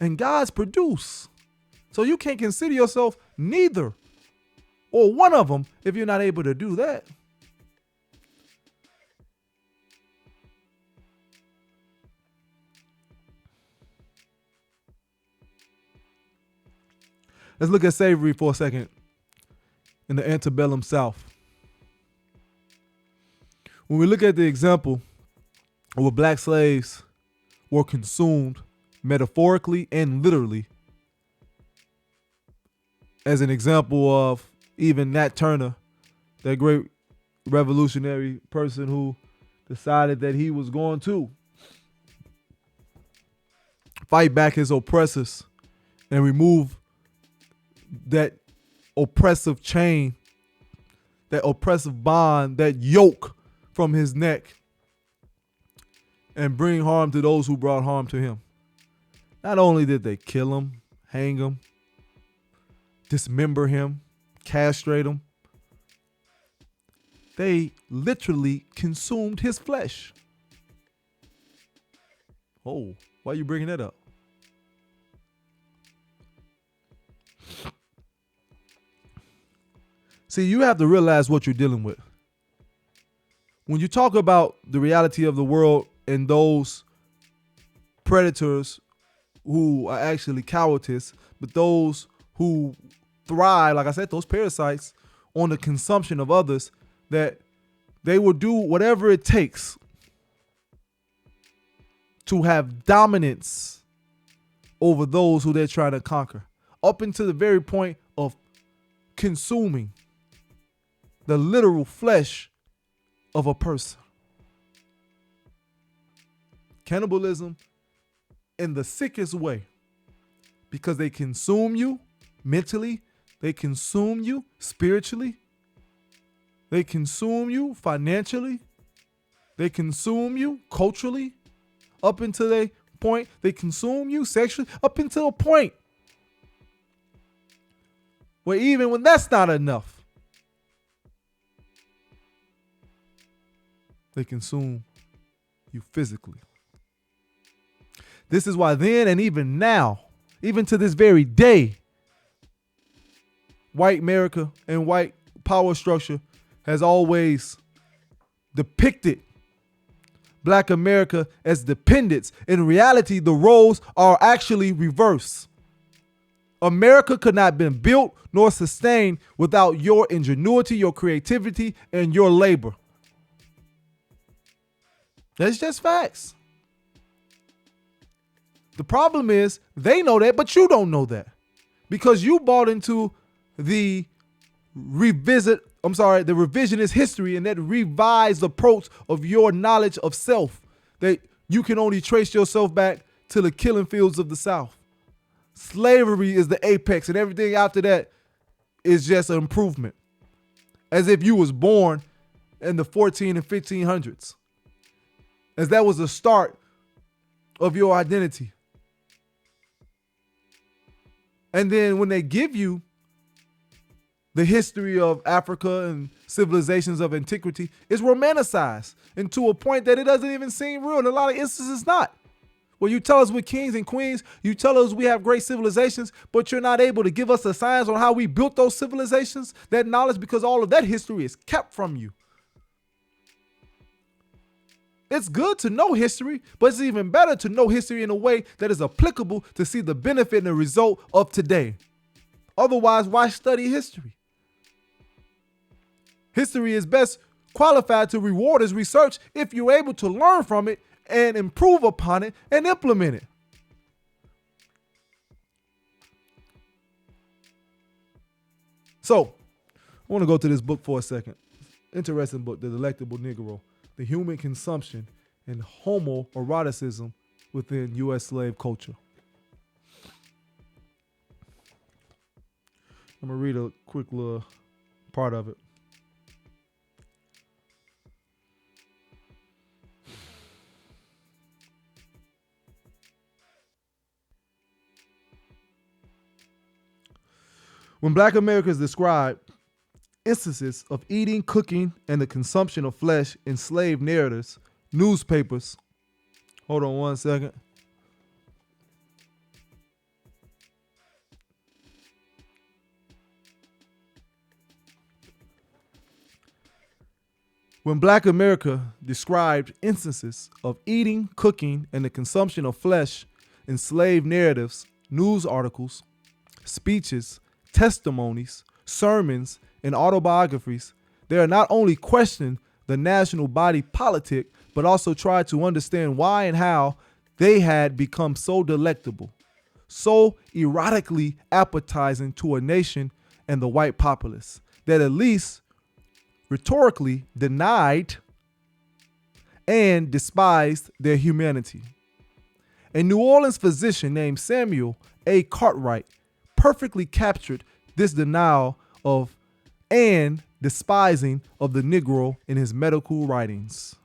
And God's produce. So you can't consider yourself neither or one of them if you're not able to do that. Let's look at slavery for a second in the antebellum South. When we look at the example of where black slaves were consumed metaphorically and literally, as an example of even Nat Turner, that great revolutionary person who decided that he was going to fight back his oppressors and remove that oppressive chain, that oppressive bond, that yoke from his neck, and bring harm to those who brought harm to him. Not only did they kill him, hang him, dismember him, castrate him, they literally consumed his flesh. Oh, why are you bringing that up? See, you have to realize what you're dealing with. When you talk about the reality of the world and those predators who are actually cowardice, but those who thrive, like I said, those parasites on the consumption of others, that they will do whatever it takes to have dominance over those who they're trying to conquer, up until the very point of consuming the literal flesh of a person. Cannibalism in the sickest way, because they consume you mentally, they consume you spiritually, they consume you financially, they consume you culturally, up until the point they consume you sexually, up until a point where even when that's not enough, they consume you physically. This is why then and even now, even to this very day, white America and white power structure has always depicted black America as dependents. In reality, the roles are actually reversed. America could not have been built nor sustained without your ingenuity, your creativity, and your labor. That's just facts. The problem is they know that, but you don't know that, because you bought into the revisionist history and that revised approach of your knowledge of self, that you can only trace yourself back to the killing fields of the South. Slavery is the apex, and everything after that is just an improvement, as if you was born in the 14 and 1500s, as that was the start of your identity. And then when they give you the history of Africa and civilizations of antiquity, it's romanticized, and to a point that it doesn't even seem real. In a lot of instances, it's not. Well, you tell us we're kings and queens, you tell us we have great civilizations, but you're not able to give us the science on how we built those civilizations, that knowledge, because all of that history is kept from you. It's good to know history, but it's even better to know history in a way that is applicable to see the benefit and the result of today. Otherwise, why study history? History is best qualified to reward as research if you're able to learn from it and improve upon it and implement it. So, I want to go to this book for a second. Interesting book, The Delectable Negro: The Human Consumption and Homoeroticism Within U.S. Slave Culture. I'm going to read a quick little part of it. When Black America is described, instances of eating, cooking, and the consumption of flesh in slave narratives, newspapers. Hold on one second. When Black America described instances of eating, cooking, and the consumption of flesh in slave narratives, news articles, speeches, testimonies, sermons, and autobiographies, they are not only questioning the national body politic, but also try to understand why and how they had become so delectable, so erotically appetizing to a nation and the white populace, that at least rhetorically denied and despised their humanity. A New Orleans physician named Samuel A. Cartwright perfectly captured this denial of and despising of the Negro in his medical writings.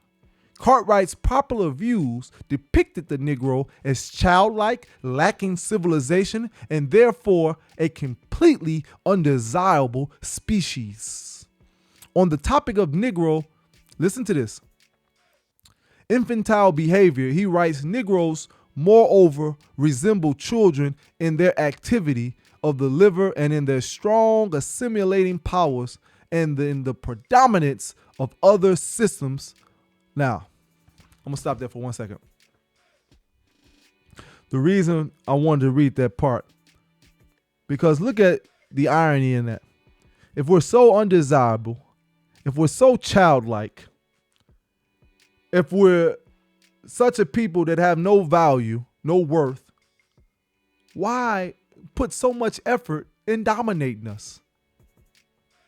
Cartwright's popular views depicted the Negro as childlike, lacking civilization, and therefore a completely undesirable species. On the topic of Negro, listen to this. Infantile behavior, he writes, Negroes moreover resemble children in their activity of the liver and in their strong assimilating powers and in the predominance of other systems. Now, I'm gonna stop there for 1 second. The reason I wanted to read that part, because look at the irony in that. If we're so undesirable, if we're so childlike, if we're such a people that have no value, no worth, why put so much effort in dominating us?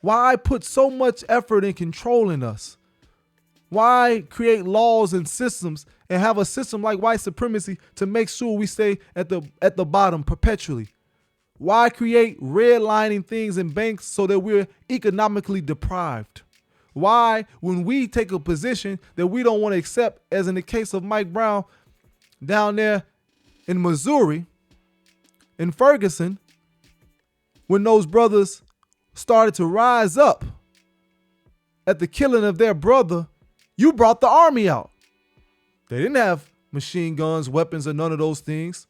Why put so much effort in controlling us? Why create laws and systems and have a system like white supremacy to make sure we stay at the bottom perpetually? Why create redlining things in banks so that we're economically deprived? Why, when we take a position that we don't want to accept, as in the case of Mike Brown down there in Missouri, in Ferguson, when those brothers started to rise up at the killing of their brother, you brought the army out. They didn't have machine guns, weapons, or none of those things,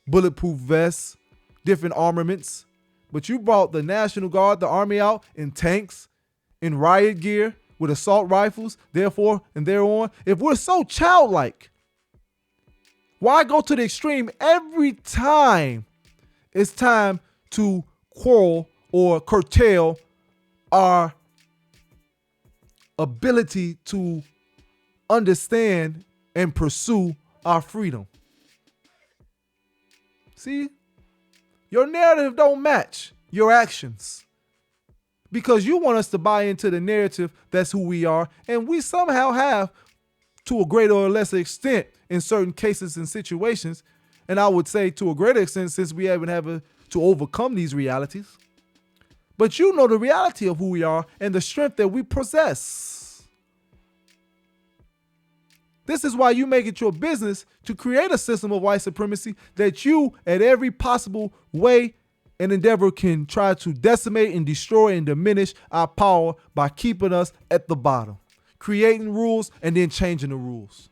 bulletproof vests, different armaments, but you brought the National Guard, the army out in tanks, in riot gear, with assault rifles, therefore and thereon. If we're so childlike, why go to the extreme every time it's time to quarrel or curtail our ability to understand and pursue our freedom? See, your narrative don't match your actions, because you want us to buy into the narrative that's who we are, and we somehow have, to a greater or lesser extent in certain cases and situations, and I would say to a greater extent since we haven't had to overcome these realities. But you know the reality of who we are and the strength that we possess. This is why you make it your business to create a system of white supremacy that you, at every possible way and endeavor, can try to decimate and destroy and diminish our power by keeping us at the bottom, creating rules and then changing the rules.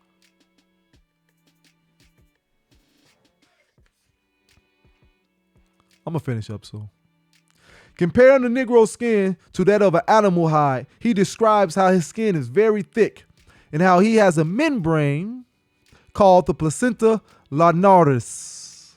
I'm gonna finish up soon. Comparing the Negro skin to that of an animal hide, he describes how his skin is very thick and how he has a membrane called the placenta laminaris,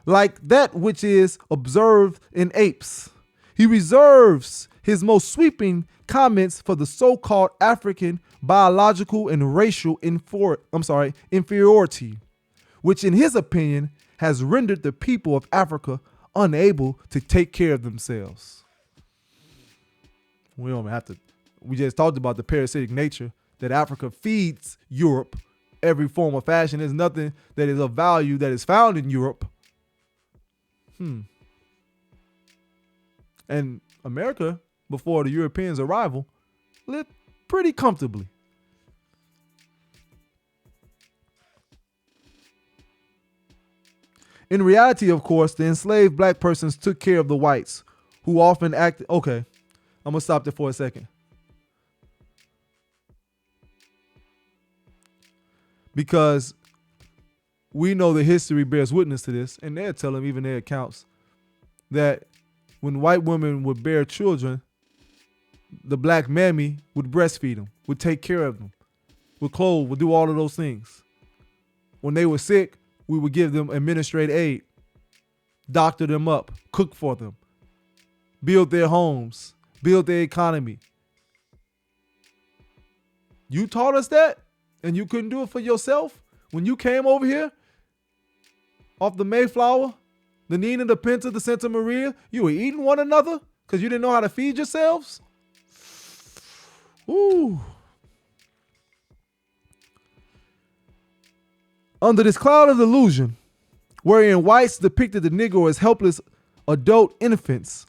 like that which is observed in apes. He reserves his most sweeping comments for the so-called African biological and racial inferiority, which in his opinion has rendered the people of Africa unable to take care of themselves. We just talked about the parasitic nature that Africa feeds Europe every form of fashion. There's nothing that is of value that is found in Europe. And America, before the Europeans' arrival, lived pretty comfortably. In reality, of course, the enslaved black persons took care of the whites who often act. Okay, I'm gonna stop there for a second. Because we know the history bears witness to this, and they're telling even their accounts that when white women would bear children, the black mammy would breastfeed them, would take care of them, would clothe, would do all of those things. When they were sick, we would give them administrative aid, doctor them up, cook for them, build their homes, build their economy. You taught us that, and you couldn't do it for yourself when you came over here off the Mayflower, the Nina, the Pinta, the Santa Maria. You were eating one another because you didn't know how to feed yourselves. Ooh. Under this cloud of illusion, wherein whites depicted the Negro as helpless adult infants,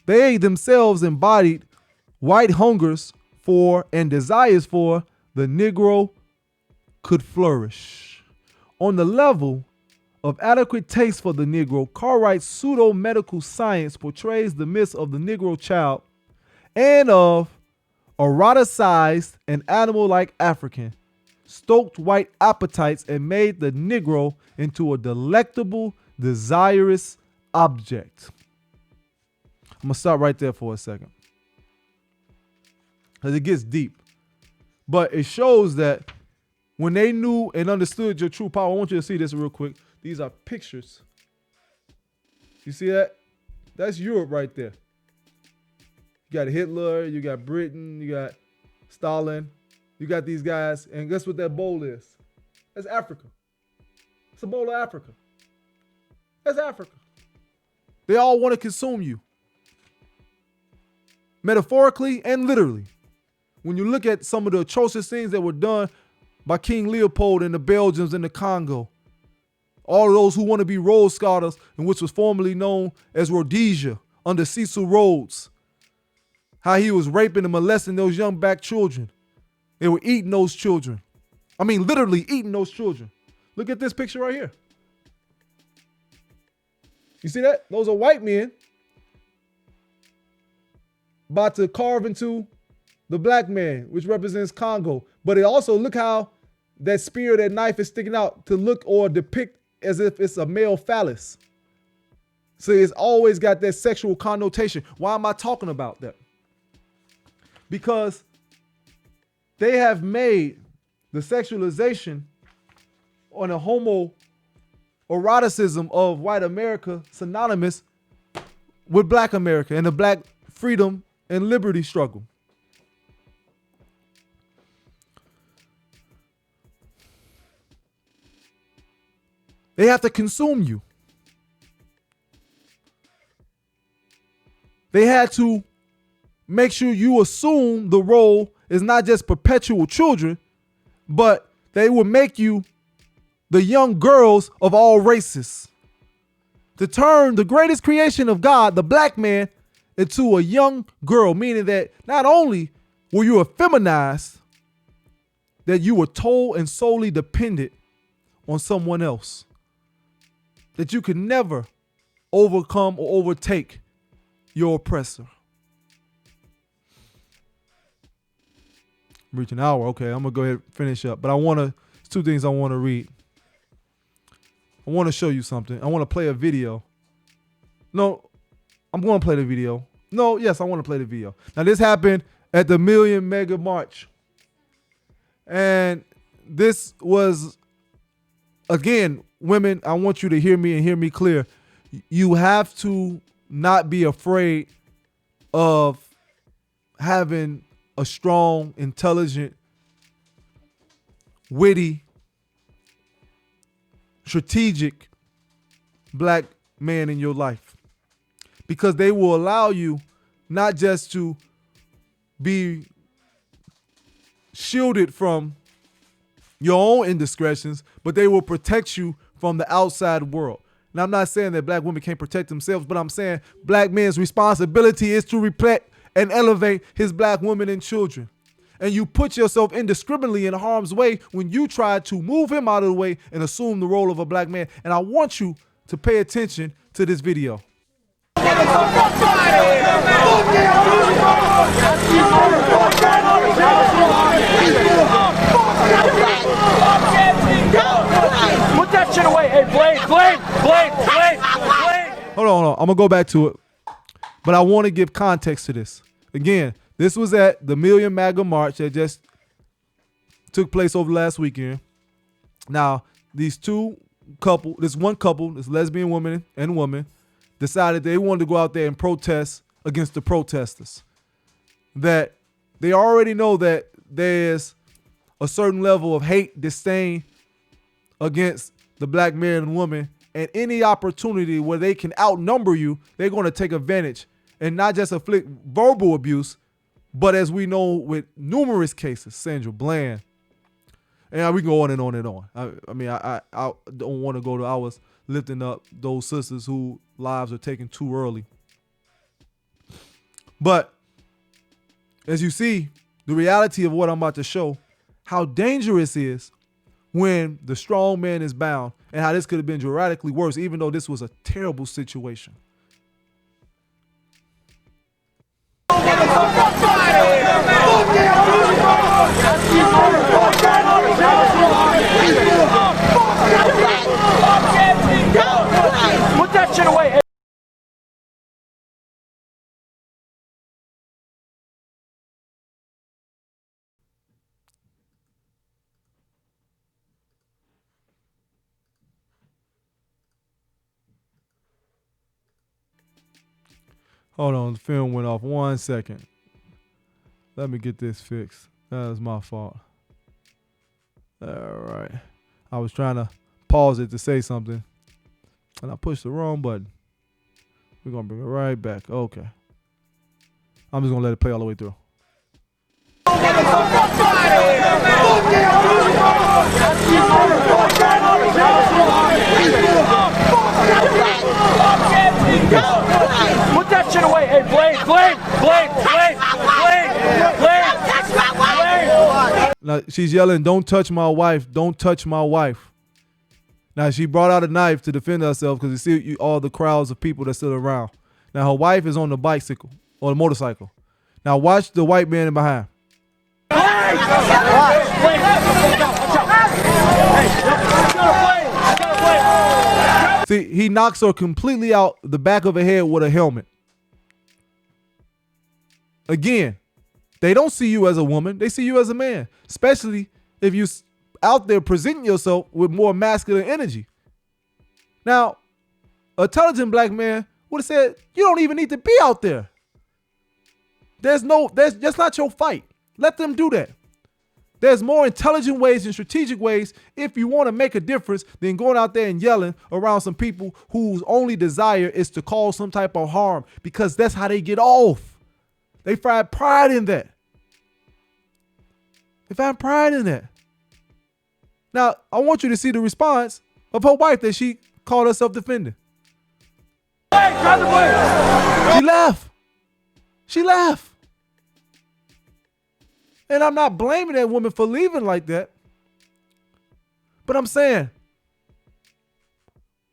they themselves embodied white hungers for and desires for the Negro could flourish. On the level of adequate taste for the Negro, Cartwright's pseudo-medical science portrays the myths of the Negro child and of eroticized and animal-like African, stoked white appetites and made the Negro into a delectable, desirous object. I'm going to stop right there for a second, because it gets deep. But it shows that when they knew and understood your true power, I want you to see this real quick. These are pictures. You see that? That's Europe right there. You got Hitler, you got Britain, you got Stalin, you got these guys, and guess what that bowl is? That's Africa. It's a bowl of Africa. That's Africa. They all want to consume you. Metaphorically and literally. When you look at some of the atrocious things that were done by King Leopold and the Belgians in the Congo, all of those who want to be Rhodes Scholars, and which was formerly known as Rhodesia under Cecil Rhodes, how he was raping and molesting those young black children. They were eating those children. I mean, literally eating those children. Look at this picture right here. You see that? Those are white men about to carve into the black man, which represents Congo. But it also, look how that spear, that knife is sticking out to look or depict as if it's a male phallus. So it's always got that sexual connotation. Why am I talking about that? Because they have made the sexualization on a homoeroticism of white America synonymous with black America and the black freedom and liberty struggle. They have to consume you. They had to make sure you assume the role is not just perpetual children, but they will make you the young girls of all races. To turn the greatest creation of God, the black man, into a young girl, meaning that not only were you effeminized, that you were told and solely dependent on someone else. That you could never overcome or overtake your oppressor. I'm reaching an hour. Okay, I'm gonna go ahead and finish up. But there's two things I want to read. I want to show you something. I want to play a video. No, I'm going to play the video. No, yes, I want to play the video. Now, this happened at the Million Mega March. And this was, again, women, I want you to hear me and hear me clear. You have to not be afraid of having a strong, intelligent, witty, strategic black man in your life, because they will allow you not just to be shielded from your own indiscretions, but they will protect you from the outside world. Now, I'm not saying that black women can't protect themselves, but I'm saying black men's responsibility is to reflect and elevate his black women and children. And you put yourself indiscriminately in harm's way when you try to move him out of the way and assume the role of a black man. And I want you to pay attention to this video. Put that shit away. Hey, Blade. Hold on. I'm going to go back to it. But I want to give context to this. Again, this was at the Million MAGA March that just took place over the last weekend. Now, this one couple, this lesbian woman and woman, decided they wanted to go out there and protest against the protesters. That they already know that there's a certain level of hate, disdain against the black man and woman, and any opportunity where they can outnumber you, they're going to take advantage and not just inflict verbal abuse, but as we know with numerous cases, Sandra Bland, and we can go on and on and on. I don't want to go to hours lifting up those sisters whose lives are taken too early. But as you see, the reality of what I'm about to show, how dangerous it is when the strong man is bound, and how this could have been dramatically worse, even though this was a terrible situation. Put that shit away. Hey. Hold on, the film went off 1 second. Let me get this fixed. That was my fault. All right. I was trying to pause it to say something, and I pushed the wrong button. We're going to bring it right back. Okay. I'm just going to let it play all the way through. Put that shit away. Hey, Blade. Now, she's yelling, "Don't touch my wife. Don't touch my wife." Now, she brought out a knife to defend herself because you see all the crowds of people that's still around. Now, her wife is on the bicycle or the motorcycle. Now, watch the white man in behind. See, he knocks her completely out the back of her head with a helmet. Again, they don't see you as a woman. They see you as a man, especially if you out there presenting yourself with more masculine energy. Now, a intelligent black man would have said, you don't even need to be out there. That's not your fight. Let them do that. There's more intelligent ways and strategic ways if you want to make a difference than going out there and yelling around some people whose only desire is to cause some type of harm, because that's how they get off. They find pride in that. Now, I want you to see the response of her wife that she called herself defending. She left. And I'm not blaming that woman for leaving like that. But I'm saying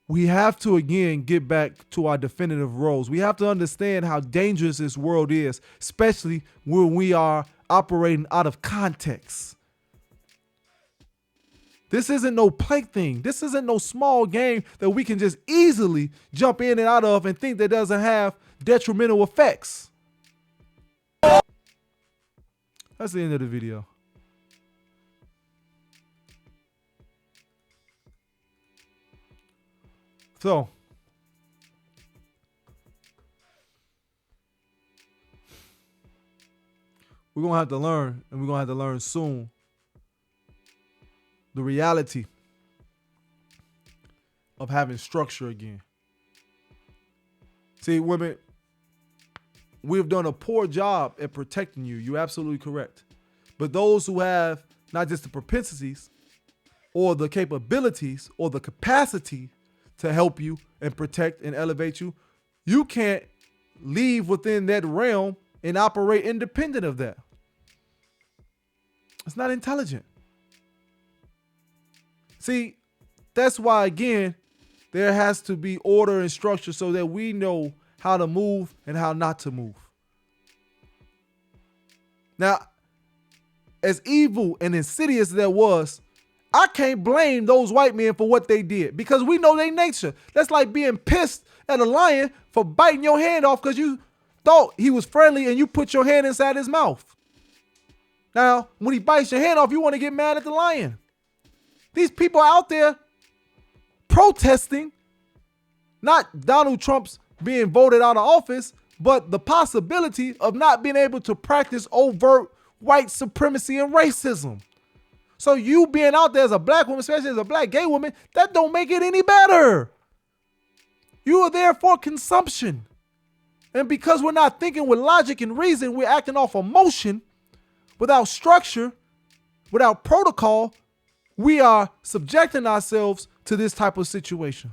we have to, again, get back to our definitive roles. We have to understand how dangerous this world is, especially when we are operating out of context. This isn't no plaything. This isn't no small game that we can just easily jump in and out of and think that doesn't have detrimental effects. That's the end of the video. So, we're going to have to learn, and we're going to have to learn soon, the reality of having structure again. See, women, we've done a poor job at protecting you. You're absolutely correct. But those who have not just the propensities or the capabilities or the capacity to help you and protect and elevate you, you can't leave within that realm and operate independent of that. It's not intelligent. See, that's why, again, there has to be order and structure so that we know how to move and how not to move. Now, as evil and insidious as that was, I can't blame those white men for what they did because we know their nature. That's like being pissed at a lion for biting your hand off because you thought he was friendly and you put your hand inside his mouth. Now, when he bites your hand off, you want to get mad at the lion. These people out there protesting, not Donald Trump's being voted out of office, but the possibility of not being able to practice overt white supremacy and racism. So you being out there as a black woman, especially as a black gay woman, that don't make it any better. You are there for consumption. And because we're not thinking with logic and reason, we're acting off emotion, without structure, without protocol, we are subjecting ourselves to this type of situation.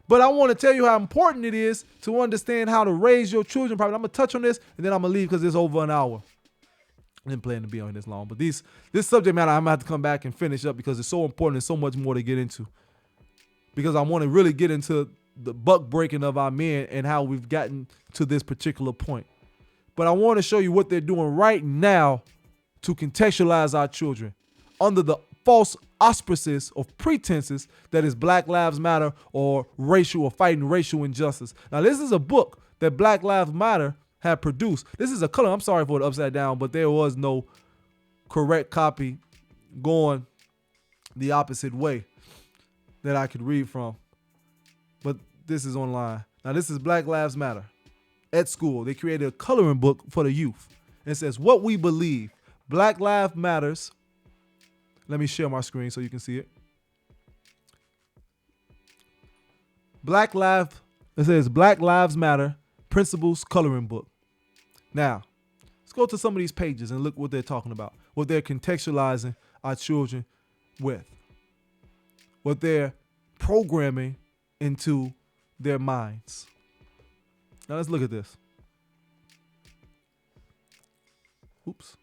But I want to tell you how important it is to understand how to raise your children. Probably I'm going to touch on this and then I'm going to leave because it's over an hour. I didn't plan to be on this long, but this subject matter, I'm going to have to come back and finish up because it's so important and so much more to get into. Because I want to really get into the buck breaking of our men and how we've gotten to this particular point. But I want to show you what they're doing right now to contextualize our children under the false auspices of pretenses that is Black Lives Matter or racial or fighting racial injustice. Now, this is a book that Black Lives Matter had produced. This is a color. I'm sorry for the upside down, but there was no correct copy going the opposite way that I could read from. But this is online. Now, this is Black Lives Matter. At school, they created a coloring book for the youth. It says, what we believe. Black Lives Matters. Let me share my screen so you can see it. It says Black Lives Matter Principles Coloring Book. Now, let's go to some of these pages and look what they're talking about, what they're contextualizing our children with, what they're programming into their minds. Now let's look at this. Oops.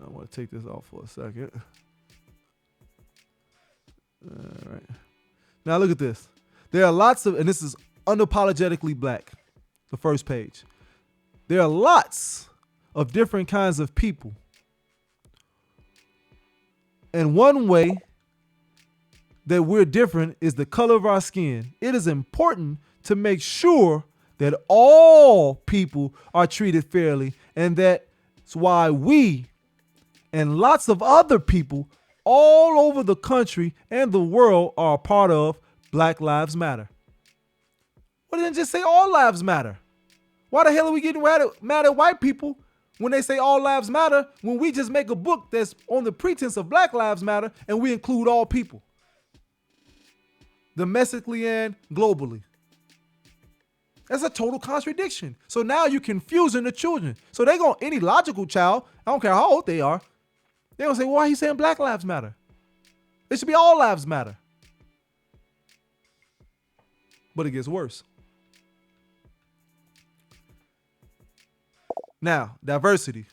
I want to take this off for a second. All right. Now look at this. There are lots of, and this is Unapologetically Black, the first page. There are lots of different kinds of people. And one way that we're different is the color of our skin. It is important to make sure that all people are treated fairly, and that's why we and lots of other people all over the country and the world are a part of Black Lives Matter. Why didn't just say all lives matter? Why the hell are we getting mad at white people when they say all lives matter when we just make a book that's on the pretense of Black Lives Matter and we include all people, domestically and globally? That's a total contradiction. So now you're confusing the children. So any logical child, I don't care how old they are, they're going to say, well, why are you saying Black Lives Matter? It should be all lives matter. But it gets worse. Now, diversity.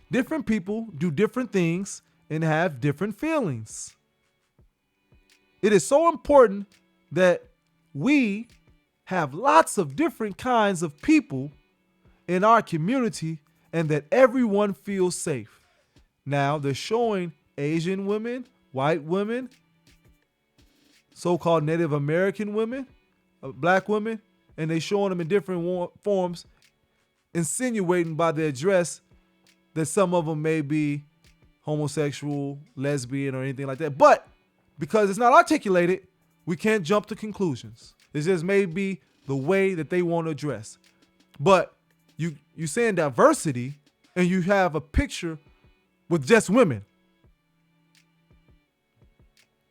Different people do different things and have different feelings. It is so important that we have lots of different kinds of people in our community and that everyone feels safe. Now, they're showing Asian women, white women, so-called Native American women, black women, and they're showing them in different forms, insinuating by their dress that some of them may be homosexual, lesbian, or anything like that. But because it's not articulated, we can't jump to conclusions. It just may be the way that they want to dress. But you saying diversity and you have a picture with just women.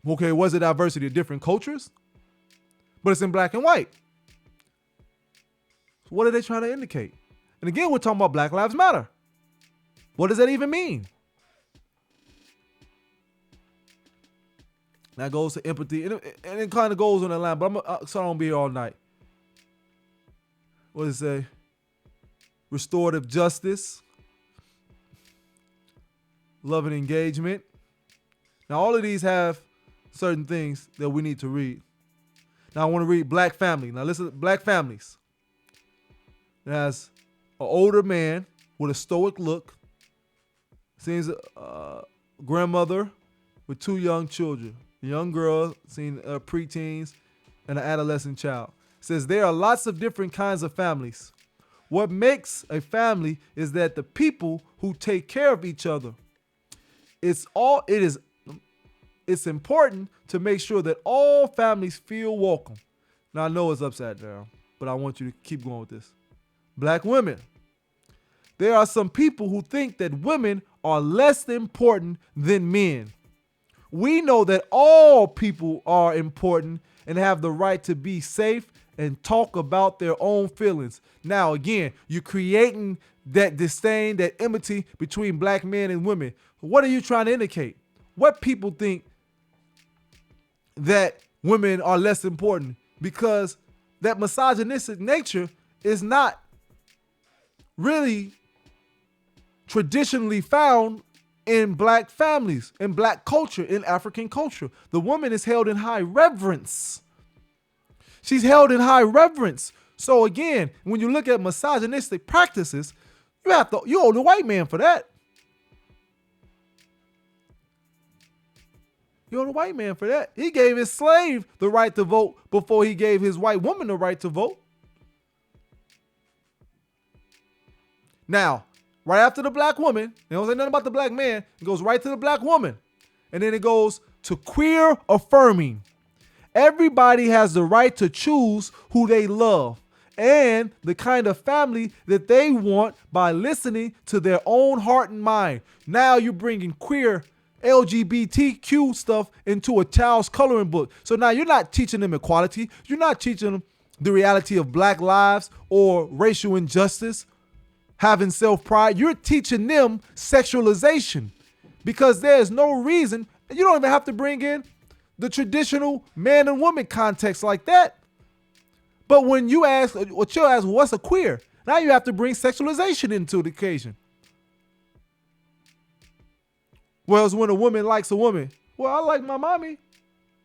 Okay, was it diversity of different cultures? But it's in black and white. So what are they trying to indicate? And again, we're talking about Black Lives Matter. What does that even mean? That goes to empathy, and it kind of goes on that line, but so I don't be here all night. What does it say? Restorative justice, love and engagement. Now, all of these have certain things that we need to read. Now, I want to read Black family. Now, listen, Black families. It has an older man with a stoic look. Seems a grandmother with 2 young children. A young girl, seen preteens, and an adolescent child. It says there are lots of different kinds of families. What makes a family is that the people who take care of each other. It's important to make sure that all families feel welcome. Now I know it's upside down, but I want you to keep going with this. Black women. There are some people who think that women are less important than men. We know that all people are important and have the right to be safe and talk about their own feelings. Now, again, you're creating that disdain, that enmity between black men and women. What are you trying to indicate? What people think that women are less important? Because that misogynistic nature is not really traditionally found in black families, in black culture, in African culture. The woman is held in high reverence. She's held in high reverence. So again, when you look at misogynistic practices, you owe the white man for that. You owe the white man for that. He gave his slave the right to vote before he gave his white woman the right to vote. Now, right after the black woman, they don't say nothing about the black man. It goes right to the black woman. And then it goes to queer affirming. Everybody has the right to choose who they love and the kind of family that they want by listening to their own heart and mind. Now you're bringing queer LGBTQ stuff into a child's coloring book. So now you're not teaching them equality. You're not teaching them the reality of black lives or racial injustice, having self-pride. You're teaching them sexualization because there's no reason. You don't even have to bring in the traditional man and woman context like that. But when you ask, or you'll ask, what's a queer? Now you have to bring sexualization into the occasion. Whereas when a woman likes a woman, well, I like my mommy,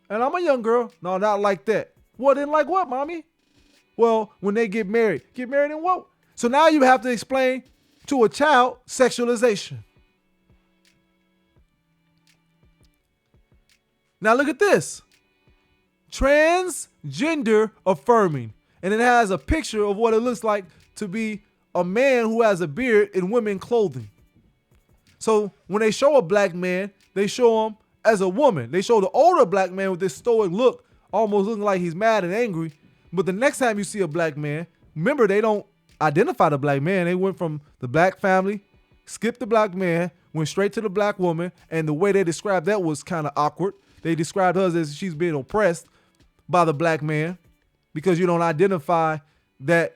and I'm a young girl. No, not like that. Well, then like what, mommy? Well, when they get married in what? So now you have to explain to a child sexualization. Now look at this. Transgender affirming. And it has a picture of what it looks like to be a man who has a beard in women clothing. So when they show a black man, they show him as a woman. They show the older black man with this stoic look, almost looking like he's mad and angry. But the next time you see a black man, remember, they don't identify the black man. They went from the black family, skipped the black man, went straight to the black woman. And the way they described that was kind of awkward. They described her as she's being oppressed by the black man because you don't identify that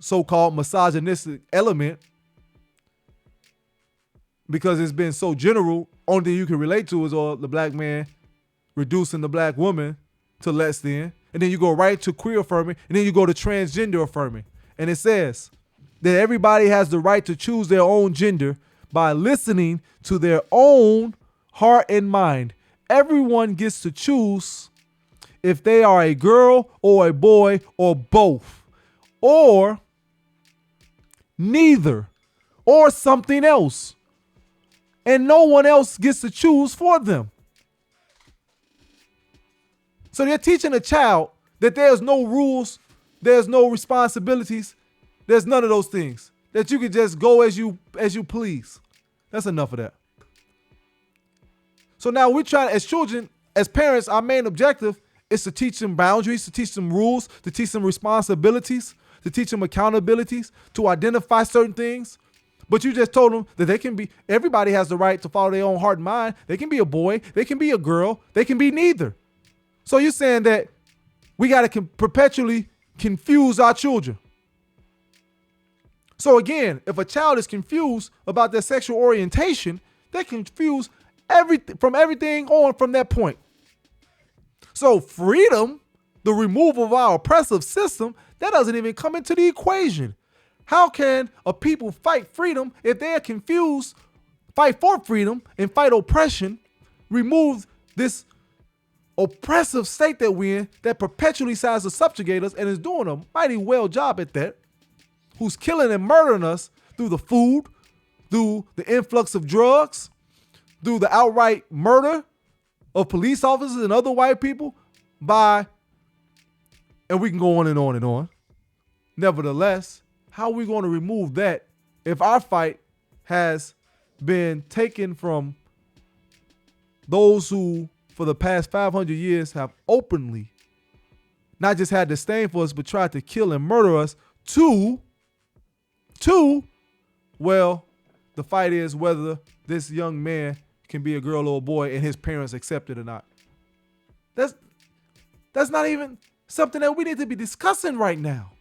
so-called misogynistic element because it's been so general. Only thing you can relate to is the black man reducing the black woman to less than. And then you go right to queer affirming, and then you go to transgender affirming. And it says that everybody has the right to choose their own gender by listening to their own heart and mind. Everyone gets to choose if they are a girl or a boy or both or neither or something else. And no one else gets to choose for them. So they're teaching a child that there's no rules, there's no responsibilities, there's none of those things. That you can just go as you please. That's enough of that. So now we're trying, as children, as parents, our main objective is to teach them boundaries, to teach them rules, to teach them responsibilities, to teach them accountabilities, to identify certain things. But you just told them that they can be, everybody has the right to follow their own heart and mind. They can be a boy, they can be a girl, they can be neither. So you're saying that we got to perpetually confuse our children. So again, if a child is confused about their sexual orientation, they're confused everything on from that point. So freedom, the removal of our oppressive system, that doesn't even come into the equation. How can a people fight freedom if they are confused, fight for freedom and fight oppression, remove this oppressive state that we're in that perpetually tries to subjugate us and is doing a mighty well job at that? who's killing and murdering us through the food, through the influx of drugs, through the outright murder of police officers and other white people and we can go on and on and on. Nevertheless, how are we going to remove that if our fight has been taken from those who, for the past 500 years, have openly not just had disdain for us, but tried to kill and murder us, to, well, the fight is whether this young man can be a girl or a boy and his parents accept it or not. That's not even something that we need to be discussing right now.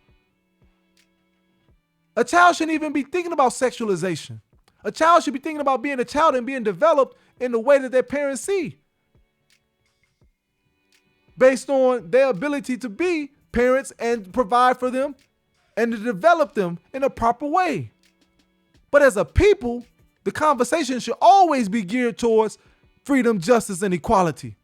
A child shouldn't even be thinking about sexualization. A child should be thinking about being a child and being developed in the way that their parents see, based on their ability to be parents and provide for them and to develop them in a proper way. But as a people, the conversation should always be geared towards freedom, justice, and equality.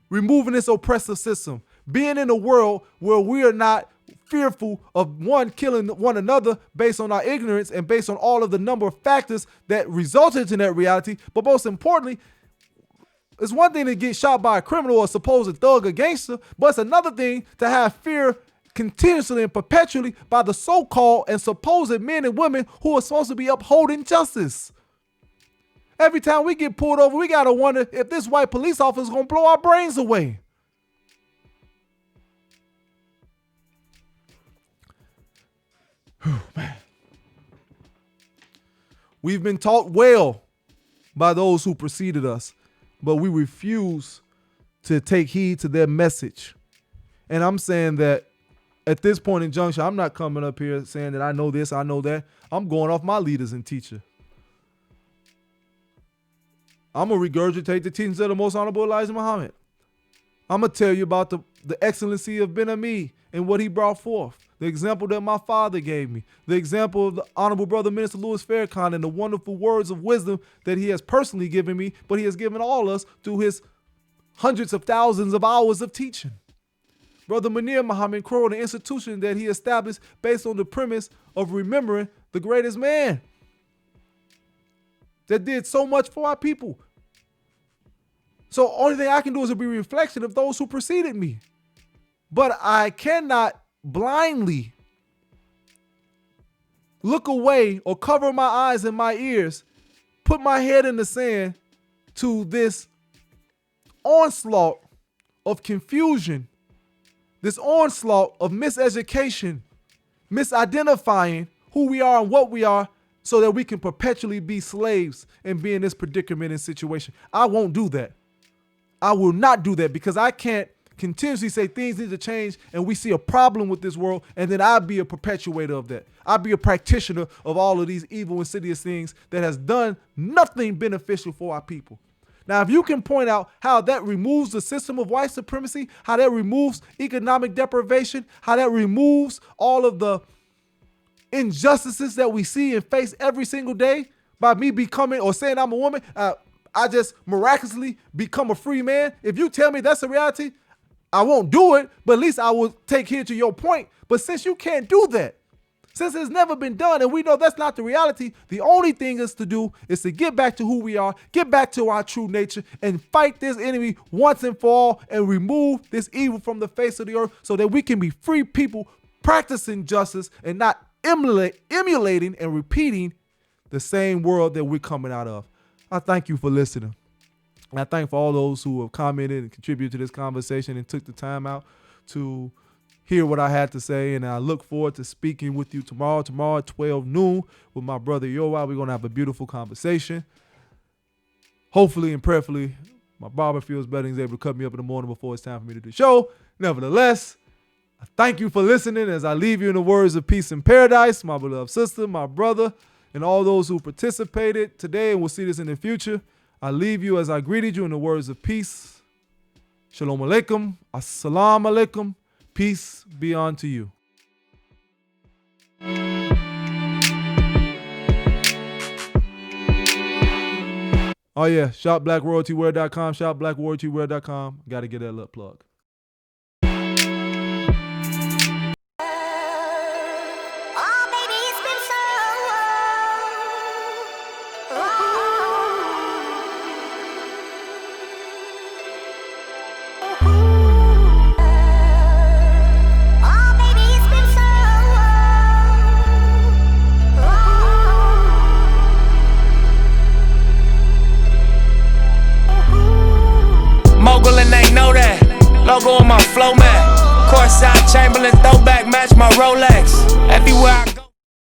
Removing this oppressive system. Being in a world where we are not fearful of one killing one another based on our ignorance and based on all of the number of factors that resulted in that reality. But most importantly, it's one thing to get shot by a criminal or a supposed thug or gangster, but it's another thing to have fear continuously and perpetually by the so-called and supposed men and women who are supposed to be upholding justice. Every time we get pulled over, we got to wonder if this white police officer is going to blow our brains away. Man. We've been taught well by those who preceded us, but we refuse to take heed to their message. And I'm saying that at this point in junction, I'm not coming up here saying that I know this, I know that. I'm going off my leaders and teacher. I'm going to regurgitate the teachings of the most honorable Elijah Muhammad. I'm going to tell you about the excellency of Ben Ami and what he brought forth. The example that my father gave me. The example of the Honorable Brother Minister Louis Farrakhan and the wonderful words of wisdom that he has personally given me, but he has given all us through his hundreds of thousands of hours of teaching. Brother Munir Muhammad Crow, the institution that he established based on the premise of remembering the greatest man that did so much for our people. So only thing I can do is be a reflection of those who preceded me. But I cannot blindly look away or cover my eyes and my ears, put my head in the sand to this onslaught of confusion, this onslaught of miseducation, misidentifying who we are and what we are, so that we can perpetually be slaves and be in this predicament and situation. I won't do that. I will not do that, because I can't continuously say things need to change and we see a problem with this world, and then I'll be a perpetuator of that. I'll be a practitioner of all of these evil, insidious things that has done nothing beneficial for our people. Now, if you can point out how that removes the system of white supremacy, how that removes economic deprivation, how that removes all of the injustices that we see and face every single day by me becoming or saying I'm a woman, I just miraculously become a free man. If you tell me that's a reality, I won't do it, but at least I will take heed to your point. But since you can't do that, since it's never been done and we know that's not the reality, the only thing is to do is to get back to who we are, get back to our true nature, and fight this enemy once and for all and remove this evil from the face of the earth so that we can be free people practicing justice and not emulating and repeating the same world that we're coming out of. I thank you for listening. And I thank for all those who have commented and contributed to this conversation and took the time out to hear what I had to say. And I look forward to speaking with you tomorrow at 12 noon with my brother Yoa. We're going to have a beautiful conversation. Hopefully and prayerfully, my barber feels better and is able to cut me up in the morning before it's time for me to do the show. Nevertheless, I thank you for listening as I leave you in the words of peace and paradise, my beloved sister, my brother, and all those who participated today, and we'll see this in the future. I leave you as I greeted you in the words of peace. Shalom alaikum. Assalamu alaikum. Peace be unto you. Oh yeah, shopblackroyaltywear.com, shopblackroyaltywear.com. Got to get that little plug. Oh, baby, flow man. Courtside Chamberlain throwback match my Rolex. Everywhere I